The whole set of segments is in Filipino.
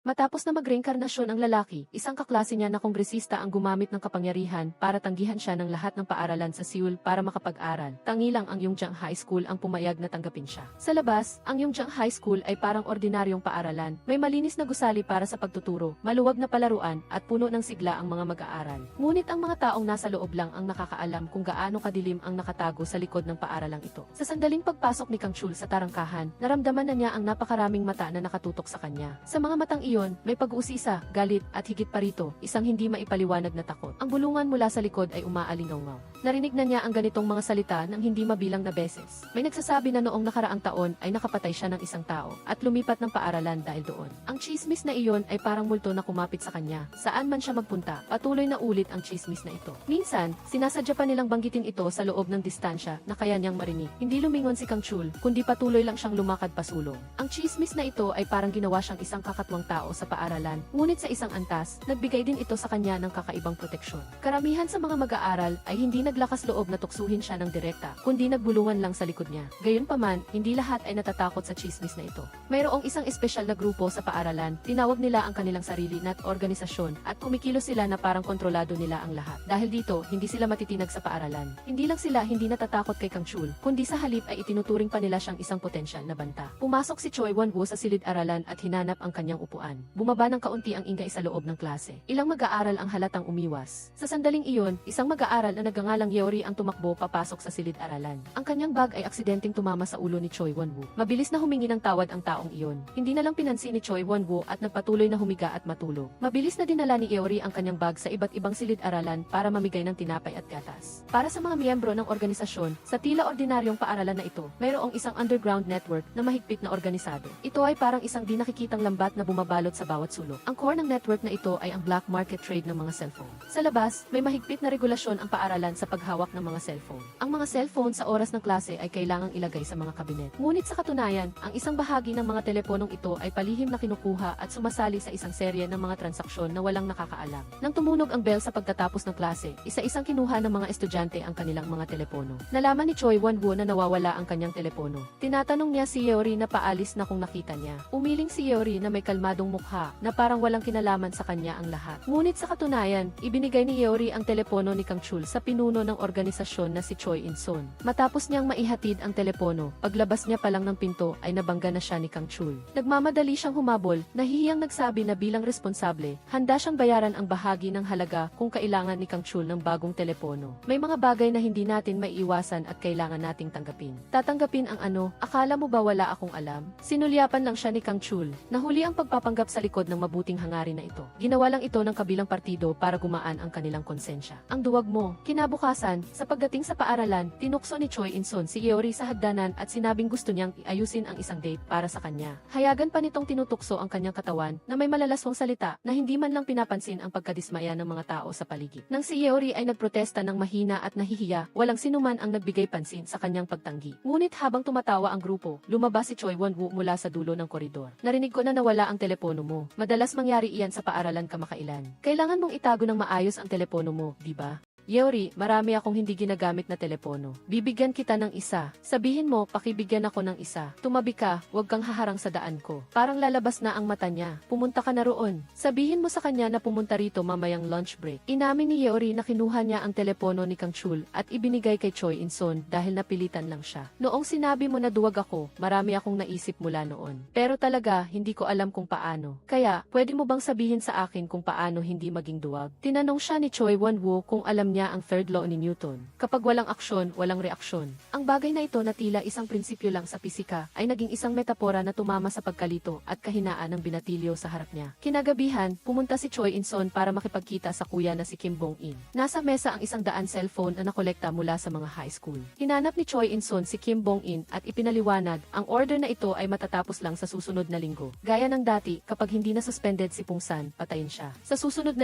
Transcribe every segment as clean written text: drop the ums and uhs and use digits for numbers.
Matapos na mag-reinkarnasyon ang lalaki, isang kaklase niya na kongresista ang gumamit ng kapangyarihan para tanggihan siya ng lahat ng paaralan sa Seoul para makapag-aral. Tangilang ang Yongjang High School ang pumayag na tanggapin siya. Sa labas, ang Yongjang High School ay parang ordinaryong paaralan. May malinis na gusali para sa pagtuturo, maluwag na palaruan, at puno ng sigla ang mga mag-aaral. Ngunit ang mga taong nasa loob lang ang nakakaalam kung gaano kadilim ang nakatago sa likod ng paaralang ito. Sa sandaling pagpasok ni Kang Chul sa tarangkahan, naramdaman na niya ang napakaraming mata na nakatutok sa kanya. Sa mga matang iyon, may pag-uusisa, galit, at higit pa rito, isang hindi maipaliwanag na takot. Ang bulungan mula sa likod ay umaalingaw-ngaw. Narinig na niya ang ganitong mga salita ng hindi mabilang na beses. May nagsasabi na noong nakaraang taon ay nakapatay siya ng isang tao at lumipat ng paaralan dahil doon. Ang chismis na iyon ay parang multo na kumapit sa kanya. Saan man siya magpunta, patuloy na ulit ang chismis na ito. Minsan, sinasadya pa nilang banggitin ito sa loob ng distansya na kaya niyang marinig. Hindi lumingon si Kang Chul, kundi patuloy lang siyang lumakad pasulong. Ang chismis na ito ay parang ginawa siyang isang kakatwang tao sa paaralan, ngunit sa isang antas, nagbigay din ito sa kanya ng kakaibang proteksyon. Karamihan sa mga mag-aaral ay hindi naglakas loob na tuksuhin siya ng direkta, kundi nagbulungan lang sa likod niya. Gayunpaman, hindi lahat ay natatakot sa chismis na ito. Mayroong isang espesyal na grupo sa paaralan, tinawag nila ang kanilang sarili na organisasyon, at kumikilos sila na parang kontrolado nila ang lahat. Dahil dito, hindi sila matitinag sa paaralan. Hindi lang sila hindi natatakot kay Kang Chul, kundi sa halip ay itinuturing pa nila siyang isang potensyal na banta. Pumasok si Choi Won-woo sa silid-aralan at hinanap ang kanyang upuan. Bumaba ng kaunti ang ingay sa loob ng klase. Ilang mag-aaral ang halatang umiwas. Sa sandaling iyon, isang mag-aaral na nagngangalang Yeori ang tumakbo papasok sa silid-aralan. Ang kanyang bag ay aksidenteng tumama sa ulo ni Choi Won-woo. Mabilis na humingi ng tawad ang taong iyon. Hindi na lang pinansin ni Choi Won-woo at nagpatuloy na humiga at matulog. Mabilis na dinala ni Yeori ang kanyang bag sa iba't ibang silid-aralan para mamigay ng tinapay at gatas. Para sa mga miyembro ng organisasyon, sa tila ordinaryong paaralan na ito, mayroong isang underground network na mahigpit na organisado. Ito ay parang isang di nakikitang lambat na bumabalot sa bawat sulok. Ang core ng network na ito ay ang black market trade ng mga cellphone. Sa labas, may mahigpit na regulasyon ang paaralan sa paghawak ng mga cellphone. Ang mga cellphone sa oras ng klase ay kailangang ilagay sa mga kabinet. Ngunit sa katunayan, ang isang bahagi ng mga teleponong ito ay palihim na kinukuha at sumasali sa isang serye ng mga transaksyon na walang nakakaalam. Nang tumunog ang bell sa pagtatapos ng klase, isa-isang kinuha ng mga estudyante ang kanilang mga telepono. Nalaman ni Choi Won-woo na nawawala ang kanyang telepono. Tinatanong niya si Yeori na paalis na kung nakita niya. Umiling si Yeori na may kalmadong mukha na parang walang kinalaman sa kanya ang lahat. Ngunit sa katunayan, ibinigay ni Yeori ang telepono ni Kang Chul sa pinuno ng organisasyon na si Choi In-son. Matapos niyang maihatid ang telepono, paglabas niya pa lang ng pinto ay nabangga na siya ni Kang Chul. Nagmamadali siyang humabol, nahihiyang nagsabi na bilang responsable, handa siyang bayaran ang bahagi ng halaga kung kailangan ni Kang Chul ng bagong telepono. May mga bagay na hindi natin maiiwasan at kailangan nating tanggapin. Tatanggapin ang ano, akala mo ba wala akong alam? Sinulyapan lang siya ni Kang Chul. Nahuli ang pagpapanggap sa likod ng mabuting hangarin na ito. Ginawa lang ito ng kabilang partido para gumaan ang kanilang konsensya. Ang duwag mo. Kinabukasan, sa pagdating sa paaralan, tinukso ni Choi In-son si Yeori sa hagdanan at sinabing gusto niyang iayusin ang isang date para sa kanya. Hayagan pa nitong tinutukso ang kanyang katawan na may malalaswang salita na hindi man lang pinapansin ang pagkadismaya ng mga tao sa paligid. Nang si Yeori ay nagprotesta ng mahina at nahihiya, walang sinuman ang nagbigay pansin sa kanyang pagtanggi. Ngunit habang tumatawa ang grupo, lumabas si Choi Won-woo mula sa dulo ng koridor. Narinig ko na nawala ang telepono mo. Madalas mangyari iyan sa paaralan kamakailan. Kailangan mong itago ng maayos ang telepono mo, di ba? Yeori, marami akong hindi ginagamit na telepono. Bibigyan kita ng isa. Sabihin mo, pakibigyan ako ng isa. Tumabi ka, huwag kang haharang sa daan ko. Parang lalabas na ang mata niya. Pumunta ka na roon. Sabihin mo sa kanya na pumunta rito mamayang lunch break. Inamin ni Yeori na kinuha niya ang telepono ni Kang Chul at ibinigay kay Choi In-son dahil napilitan lang siya. Noong sinabi mo na duwag ako, marami akong naisip mula noon. Pero talaga, hindi ko alam kung paano. Kaya, pwede mo bang sabihin sa akin kung paano hindi maging duwag? Tinanong siya ni Choi Won-woo kung alam niya ang third law ni Newton. Kapag walang aksyon, walang reaksyon. Ang bagay na ito na tila isang prinsipyo lang sa pisika, ay naging isang metapora na tumama sa pagkalito at kahinaan ng binatilyo sa harap niya. Kinagabihan, pumunta si Choi In-son para makipagkita sa kuya na si Kim Bong-in. Nasa mesa ang 100 cellphone na nakolekta mula sa mga high school. Hinanap ni Choi In-son si Kim Bong-in at ipinaliwanag, ang order na ito ay matatapos lang sa susunod na linggo. Gaya ng dati, kapag hindi na suspended si Pungsan, patayin siya. Sa susunod na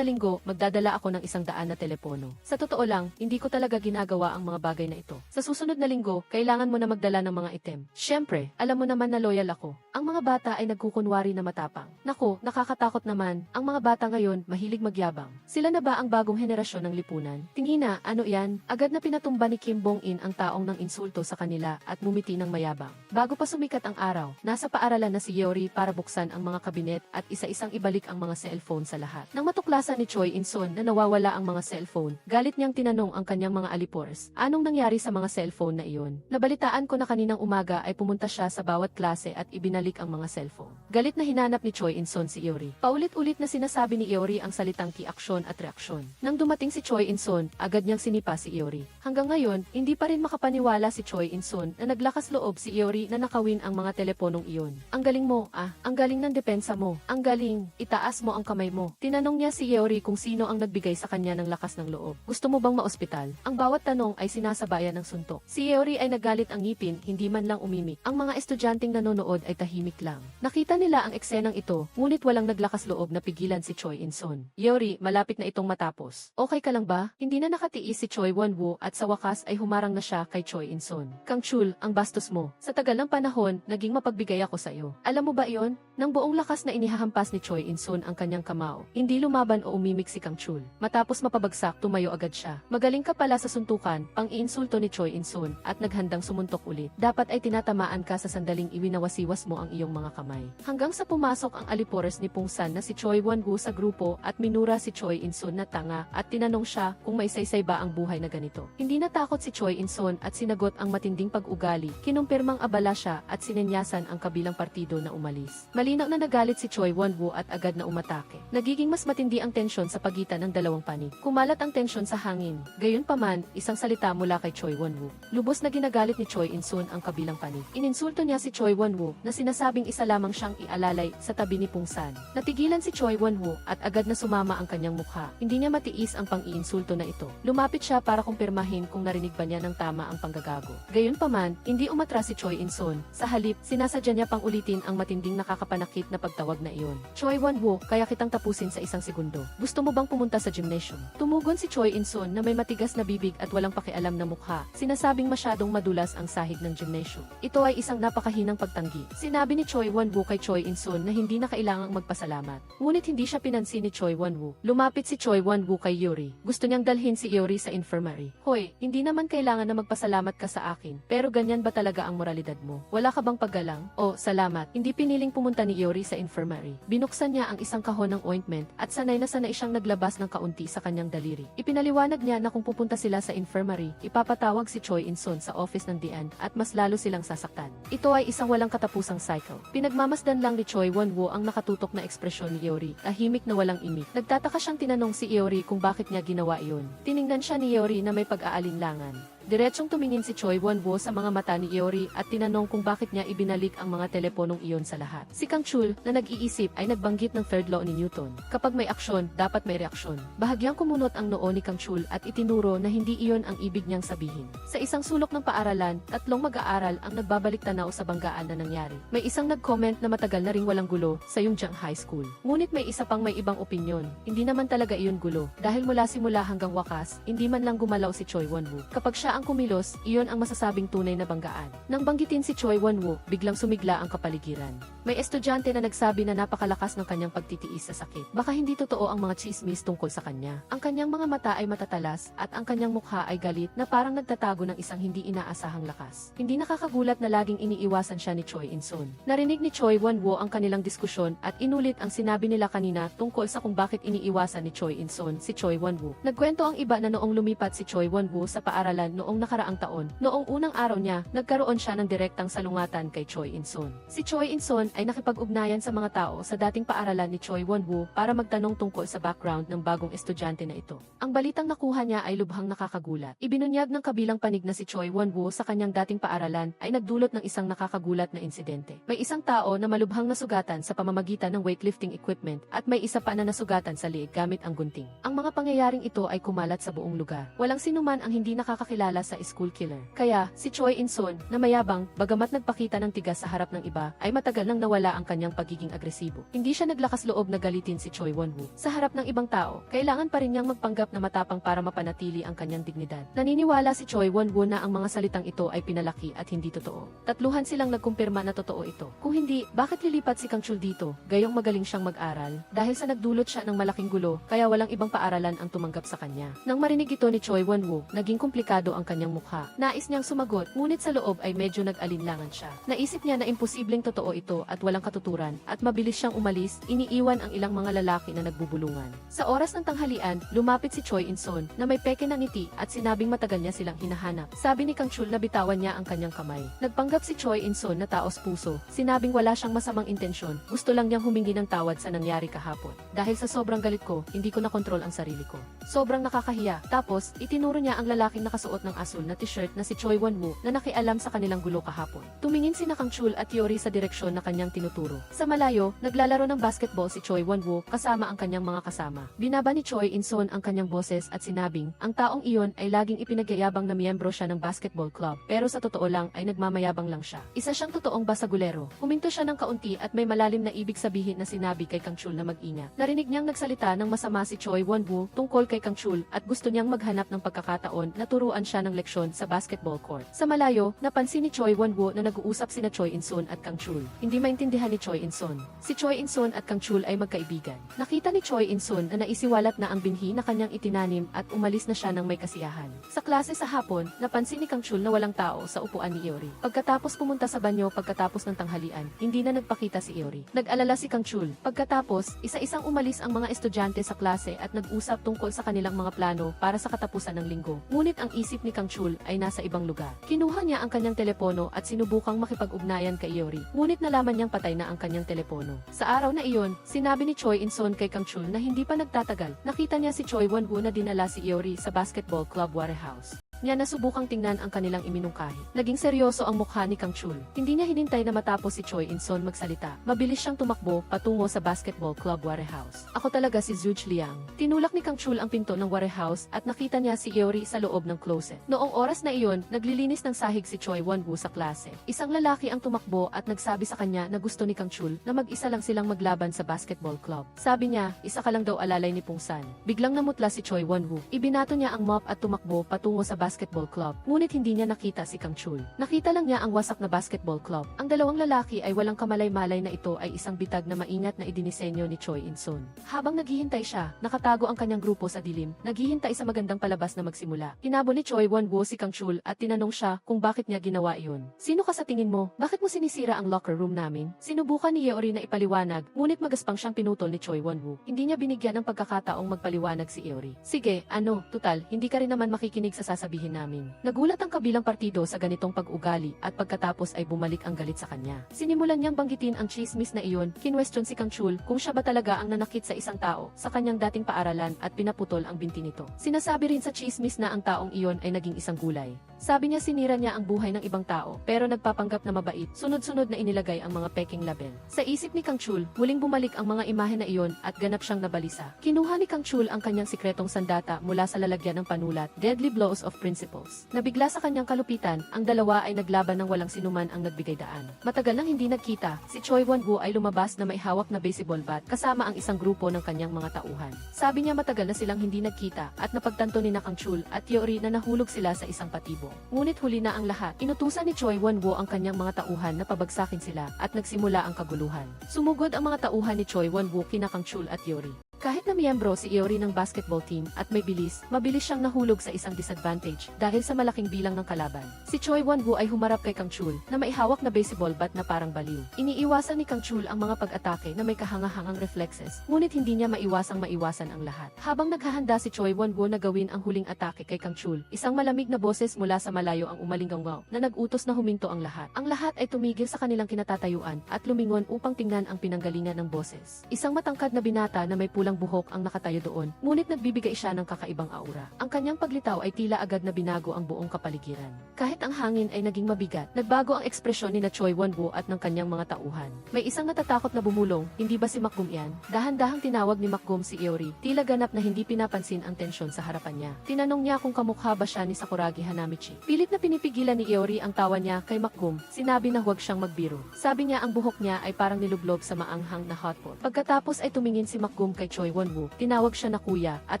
linggo, magdadala ako ng 100 balitaan na telepono. Sa totoo lang, hindi ko talaga ginagawa ang mga bagay na ito. Sa susunod na linggo, kailangan mo na magdala ng mga item. Siyempre, alam mo naman na loyal ako. Ang mga bata ay nagkukunwari na matapang. Naku, nakakatakot naman. Ang mga bata ngayon, mahilig magyabang. Sila na ba ang bagong henerasyon ng lipunan? Tingina, ano yan? Agad na pinatumba ni Kim Bong-in ang taong ng insulto sa kanila at mumiti ng mayabang. Bago pa sumikat ang araw, nasa paaralan na si Yeori para buksan ang mga kabinet at isa-isang ibalik ang mga cellphone sa lahat. Nang matuklasan ni Choi In-sun na nawawala ang mga cellphone, galit niyang tinanong ang kanyang mga alipores, anong nangyari sa mga cellphone na iyon? Nabalitaan ko na kaninang umaga ay pumunta siya sa bawat klase at ibinalik ang mga cellphone. Galit na hinanap ni Choi In-sun si Yeori. Paulit-ulit na sinasabi ni Yeori ang salitang ki-aksyon at reaksyon. Nang dumating si Choi In-sun, agad niyang sinipa si Yeori. Hanggang ngayon, hindi pa rin makapaniwala si Choi In-sun na naglakas loob si Yeori na nakawin ang mga teleponong iyon. Ang galing mo, ang galing ng depensa mo. Ang galing, itaas mo ang kamay mo. Tinanong niya si Yeori kung sino ang nagbigay sa kanya ng lakas ng loob. Gusto mo bang maospital? Ang bawat tanong ay sinasabayan ng suntok. Si Yeori ay nagalit ang ngipin, hindi man lang umimik. Ang mga estudyanteng nanonood ay tahimik lang. Nakita nila ang eksenang ito, ngunit walang naglakas loob na pigilan si Choi In-sun. Yeori, malapit na itong matapos. Okay ka lang ba? Hindi na nakatiis si Choi Won-woo at sa wakas ay humarang na siya kay Choi In-sun. Kang Chul, ang bastos mo. Sa tagal ng panahon, naging mapagbigay ako sa iyo. Alam mo ba iyon? Nang buong lakas na inihahampas ni Choi In-sun ang kanyang kamao, hindi lumaban o umimik si Kang Chul. Matapos mapabagsak, tumayo agad siya. Magaling ka pala sa suntukan, pang-iinsulto ni Choi In-sun at naghandang sumuntok ulit. Dapat ay tinatamaan ka sa sandaling iwinawasiwas mo ang iyong mga kamay. Hanggang sa pumasok ang alipores ni Pungsan na si Choi Won-woo sa grupo at minura si Choi In-sun na tanga at tinanong siya kung may saysay ba ang buhay na ganito. Hindi natakot si Choi In-sun at sinagot ang matinding pag-ugali. Kinumpirmang abala siya at sinenyasan ang kabilang partido na umalis. Malinaw na nagalit si Choi Won-woo at agad na umatake. Nagiging mas matindi ang tensyon sa pagitan ng dalawang panig. Kumalat ang tensyon sa hangin. Gayunpaman, isang salita mula kay Choi Won-woo. Lubos na ginagalit ni Choi In-sun ang kabilang panig. Ininsulto niya si Choi Won-woo na sinasabing isa lamang siyang ialalay sa tabi ni Pungsan. Natigilan si Choi Won-woo at agad na sumama ang kanyang mukha. Hindi niya matiis ang pang-iinsulto na ito. Lumapit siya para kumpirmahin kung narinig ba niya ng tama ang panggagago. Gayunpaman, hindi umatras si Choi In-sun. Sa halip, sinasadya niya pang ulitin ang matinding nakakapanakit na pagtawag na iyon. Choi Won-woo, kaya kitang tapusin sa isang segundo. Gusto mo bang pumunta sa gymnasium? Tumugon si Choi In-sun na may matigas na bibig at walang pakialam na mukha. Sinasabing masyadong madulas ang sahig ng gymnasium. Ito ay isang napakahinang pagtanggi. Sinabi ni Choi Won-woo kay Choi In-sun na hindi na kailangang magpasalamat. Ngunit hindi siya pinansin ni Choi Won-woo. Lumapit si Choi Won-woo kay Yeori. Gusto niyang dalhin si Yeori sa infirmary. Hoy, hindi naman kailangan na magpasalamat ka sa akin. Pero ganyan ba talaga ang moralidad mo? Wala ka bang paggalang? Oh, salamat. Hindi piniling pumunta ni Yeori sa infirmary. Binuksan niya ang isang kahon ng ointment at sanay na sanay siyang naglabas ng kaunti sa kanyang daliri. Ipinaliwanag niya na kung pupunta sila sa infirmary, ipapatawag si Choi In-sun sa office ng DN at mas lalo silang sasaktan. Ito ay isang walang katapusang cycle. Pinagmamasdan lang ni Choi Won-woo ang nakatutok na ekspresyon ni Yeori, tahimik na walang imik. Nagtataka siyang tinanong si Yeori kung bakit niya ginawa iyon. Tiningnan siya ni Yeori na may pag-aalinlangan. Diretsong tumingin si Choi Won-woo sa mga mata ni Yeori at tinanong kung bakit niya ibinalik ang mga teleponong iyon sa lahat. Si Kang Chul, na nag-iisip, ay nagbanggit ng third law ni Newton. Kapag may aksyon, dapat may reaksyon. Bahagyang kumunot ang noo ni Kang Chul at itinuro na hindi iyon ang ibig niyang sabihin. Sa isang sulok ng paaralan, tatlong mag-aaral ang nagbabalik tanaw sa banggaan na nangyari. May isang nag-comment na matagal na ring walang gulo sa Yongjang High School. Ngunit may isa pang may ibang opinyon. Hindi naman talaga iyon gulo. Dahil mula simula hanggang wakas, hindi man lang gumalaw si Choi Won-woo. Kapag siya ang kumilos, iyon ang masasabing tunay na banggaan. Nang banggitin si Choi Won-woo, biglang sumigla ang kapaligiran. May estudyante na nagsabi na napakalakas ng kanyang pagtitiis sa sakit. Baka hindi totoo ang mga chismis tungkol sa kanya. Ang kanyang mga mata ay matatalas at ang kanyang mukha ay galit na parang nagtatago ng isang hindi inaasahang lakas. Hindi nakakagulat na laging iniiwasan siya ni Choi In-sun. Narinig ni Choi Won-woo ang kanilang diskusyon at inulit ang sinabi nila kanina tungkol sa kung bakit iniiwasan ni Choi In-sun si Choi Won-woo. Nagkwento ang iba na noong lumipat si Choi Won-woo sa paaralan noong nakaraang taon, noong unang araw niya, nagkaroon siya ng direktang salungatan kay Choi In-sun. Si Choi In-sun ay nakipag-ugnayan sa mga tao sa dating paaralan ni Choi Won-woo para magtanong tungkol sa background ng bagong estudyante na ito. Ang balitang nakuha niya ay lubhang nakakagulat. Ibinunyag ng kabilang panig na si Choi Won-woo sa kanyang dating paaralan ay nagdulot ng isang nakakagulat na insidente. May isang tao na malubhang nasugatan sa pamamagitan ng weightlifting equipment at may isa pa na nasugatan sa liig gamit ang gunting. Ang mga pangyayaring ito ay kumalat sa buong lugar. Walang sinuman ang hindi nakakakilala naniniwala sa school killer. Kaya, si Choi In-sun, na mayabang, bagamat nagpakita ng tigas sa harap ng iba, ay matagal nang nawala ang kanyang pagiging agresibo. Hindi siya naglakas loob na galitin si Choi Won-woo. Sa harap ng ibang tao, kailangan pa rin niyang magpanggap na matapang para mapanatili ang kanyang dignidad. Naniniwala si Choi Won-woo na ang mga salitang ito ay pinalaki at hindi totoo. Tatluhan silang nagkumpirma na totoo ito. Kung hindi, bakit lilipat si Kang Chul dito? Gayong magaling siyang mag-aral. Dahil sa nagdulot siya ng malaking gulo, kaya walang ibang paaralan ang tumanggap sa kanya. Nang marinig ito ni Choi Won-woo, naging komplikado ang kanyang mukha. Nais niyang sumagot, ngunit sa loob ay medyo nag-alinlangan siya. Naisip niya na imposibleng totoo ito at walang katuturan, at mabilis siyang umalis, iniiwan ang ilang mga lalaki na nagbubulungan. Sa oras ng tanghalian, lumapit si Choi In-sun na may peke ng ngiti at sinabing matagal niya silang hinahanap. Sabi ni Kang Chul na bitawan niya ang kanyang kamay. Nagpanggap si Choi In-sun na taos puso, sinabing wala siyang masamang intensyon, gusto lang niyang humingi ng tawad sa nangyari kahapon. Dahil sa sobrang galit ko, hindi ko nakontrol ang sarili ko. Sobrang nakakahiya. Tapos, itinuro niya ang lalaking nakasuot ng asul na t-shirt na si Choi Won-woo na nakialam sa kanilang gulo kahapon. Tumingin sina Kang Chul at Yori sa direksyon na kanyang tinuturo. Sa malayo, naglalaro ng basketball si Choi Won-woo kasama ang kanyang mga kasama. Binaba ni Choi In-sun ang kanyang boses at sinabing, ang taong iyon ay laging ipinagyayabang na miyembro siya ng basketball club, pero sa totoo lang ay nagmamayabang lang siya. Isa siyang totoong basagulero. Huminto siya ng kaunti at may malalim na ibig sabihin na sinabi kay Kang Chul na mag-ingat. Narinig niyang nagsalita ng masama si Choi Won-woo tungkol kay Kang Chul at gusto niyang maghanap ng pagkakataon na turuan siya ng leksyon sa basketball court. Sa malayo, napansin ni Choi Won-woo na nag-uusap sina Choi In-sun at Kang Chul. Hindi maintindihan ni Choi In-sun. Si Choi In-sun at Kang Chul ay magkaibigan. Nakita ni Choi In-sun na naisiwalat na ang binhi na kanyang itinanim at umalis na siya ng may kasiyahan. Sa klase sa hapon, napansin ni Kang Chul na walang tao sa upuan ni Iori. Pagkatapos pumunta sa banyo pagkatapos ng tanghalian, hindi na nagpakita si Iori. Nag-alala si Kang Chul. Pagkatapos, isa-isang umalis ang mga estudyante sa klase at nag-usap tungkol sa kanilang mga plano para sa katapusan ng linggo. Ngunit ang isip ni Kang Chul ay nasa ibang lugar. Kinuha niya ang kanyang telepono at sinubukang makipag-ugnayan kay Iori. Ngunit nalaman niyang patay na ang kanyang telepono. Sa araw na iyon, sinabi ni Choi In-sun kay Kang Chul na hindi pa nagtatagal. Nakita niya si Choi Won-woo na dinala si Iori sa basketball club Warehouse. Niya nasubukang tingnan ang kanilang iminungkahi. Naging seryoso ang mukha ni Kang Chul. Hindi niya hinintay na matapos si Choi In-sun magsalita. Mabilis siyang tumakbo patungo sa basketball club Warehouse. Ako talaga si Zhuge Liang. Tinulak ni Kang Chul ang pinto ng Warehouse at nakita niya si Iori sa loob ng closet. Noong oras na iyon, naglilinis ng sahig si Choi Won-woo sa klase. Isang lalaki ang tumakbo at nagsabi sa kanya na gusto ni Kang Chul na mag-isa lang silang maglaban sa basketball club. Sabi niya, isa ka lang daw alalay ni Pungsan. Biglang namutla si Choi Won-woo. Ibinato niya ang mop at tumakbo patungo sa basketball club, ngunit hindi niya nakita si Kang Chul. Nakita lang niya ang wasak na basketball club. Ang dalawang lalaki ay walang kamalay-malay na ito ay isang bitag na maingat na idinisenyo ni Choi In-sun. Habang naghihintay siya, nakatago ang kanyang grupo sa dilim, naghihintay sa magandang palabas na magsimula. Hinabol ni Choi Won-woo si Kang Chul at tinanong siya kung bakit niya ginawa iyon. Sino ka sa tingin mo? Bakit mo sinisira ang locker room namin? Sinubukan ni Yeori na ipaliwanag, ngunit magaspang siyang pinutol ni Choi Won-woo. Hindi niya binigyan ng pagkakataong magpaliwanag si Yeori. Sige, tutal, hindi ka rin naman makikinig sa sasabihin namin. Nagulat ang kabilang partido sa ganitong pag-ugali at pagkatapos ay bumalik ang galit sa kanya. Sinimulan niyang banggitin ang chismis na iyon, kinwestiyon si Kang Chul kung siya ba talaga ang nanakit sa isang tao sa kanyang dating paaralan at pinaputol ang binti nito. Sinasabi rin sa chismis na ang taong iyon ay naging isang gulay. Sabi niya sinira niya ang buhay ng ibang tao pero nagpapanggap na mabait, sunod-sunod na inilagay ang mga peking label. Sa isip ni Kang Chul, muling bumalik ang mga imahe na iyon at ganap siyang nabalisa. Kinuha ni Kang Chul ang kanyang sikretong sandata mula sa lalagyan ng panulat, Deadly Blows of Principles. Nabigla sa kanyang kalupitan, ang dalawa ay naglaban ng walang sinuman ang nagbigay daan. Matagal nang hindi nagkita, si Choi Won-woo ay lumabas na may hawak na baseball bat kasama ang isang grupo ng kanyang mga tauhan. Sabi niya matagal na silang hindi nagkita at napagtanto ni Kang Chul at Yeori na nahulog sila sa isang patibo. Ngunit huli na ang lahat, inutusan ni Choi Won-woo ang kanyang mga tauhan na pabagsakin sila at nagsimula ang kaguluhan. Sumugod ang mga tauhan ni Choi Won-woo kina Kang Chul at Yeori. Kahit na miyembro si Iori ng basketball team at may bilis, mabilis siyang nahulog sa isang disadvantage dahil sa malaking bilang ng kalaban. Si Choi Won-woo ay humarap kay Kang Chul na may hawak na baseball bat na parang baliw. Iniiwasan ni Kang Chul ang mga pag-atake na may kahangahangang reflexes, ngunit hindi niya maiwasan ang lahat. Habang naghahanda si Choi Won-woo na gawin ang huling atake kay Kang Chul, isang malamig na boses mula sa malayo ang umalinggaw na nag-utos na huminto ang lahat. Ang lahat ay tumigil sa kanilang kinatatayuan at lumingon upang tingnan ang pinanggalingan ng boses. Isang matangkad na binata na may pulang magandang buhok ang nakatayo doon, ngunit nagbibigay siya ng kakaibang aura. Ang kanyang paglitaw ay tila agad na binago ang buong kapaligiran. Kahit ang hangin ay naging mabigat, nagbago ang ekspresyon ni na Choi Won-woo at ng kanyang mga tauhan. May isang natatakot na bumulong, hindi ba si Makgum yan? Dahan-dahang tinawag ni Makgum si Iori, tila ganap na hindi pinapansin ang tensyon sa harapan niya. Tinanong niya kung kamukha ba siya ni Sakuragi Hanamichi. Pilit na pinipigilan ni Iori ang tawa niya kay Makgum, sinabi na huwag siyang magbiro. Sabi niya ang buhok niya ay parang nilublob sa maanghang na hotpot. Pagkatapos ay tumingin si Makgum kay Choi Won-woo, tinawag siya na kuya at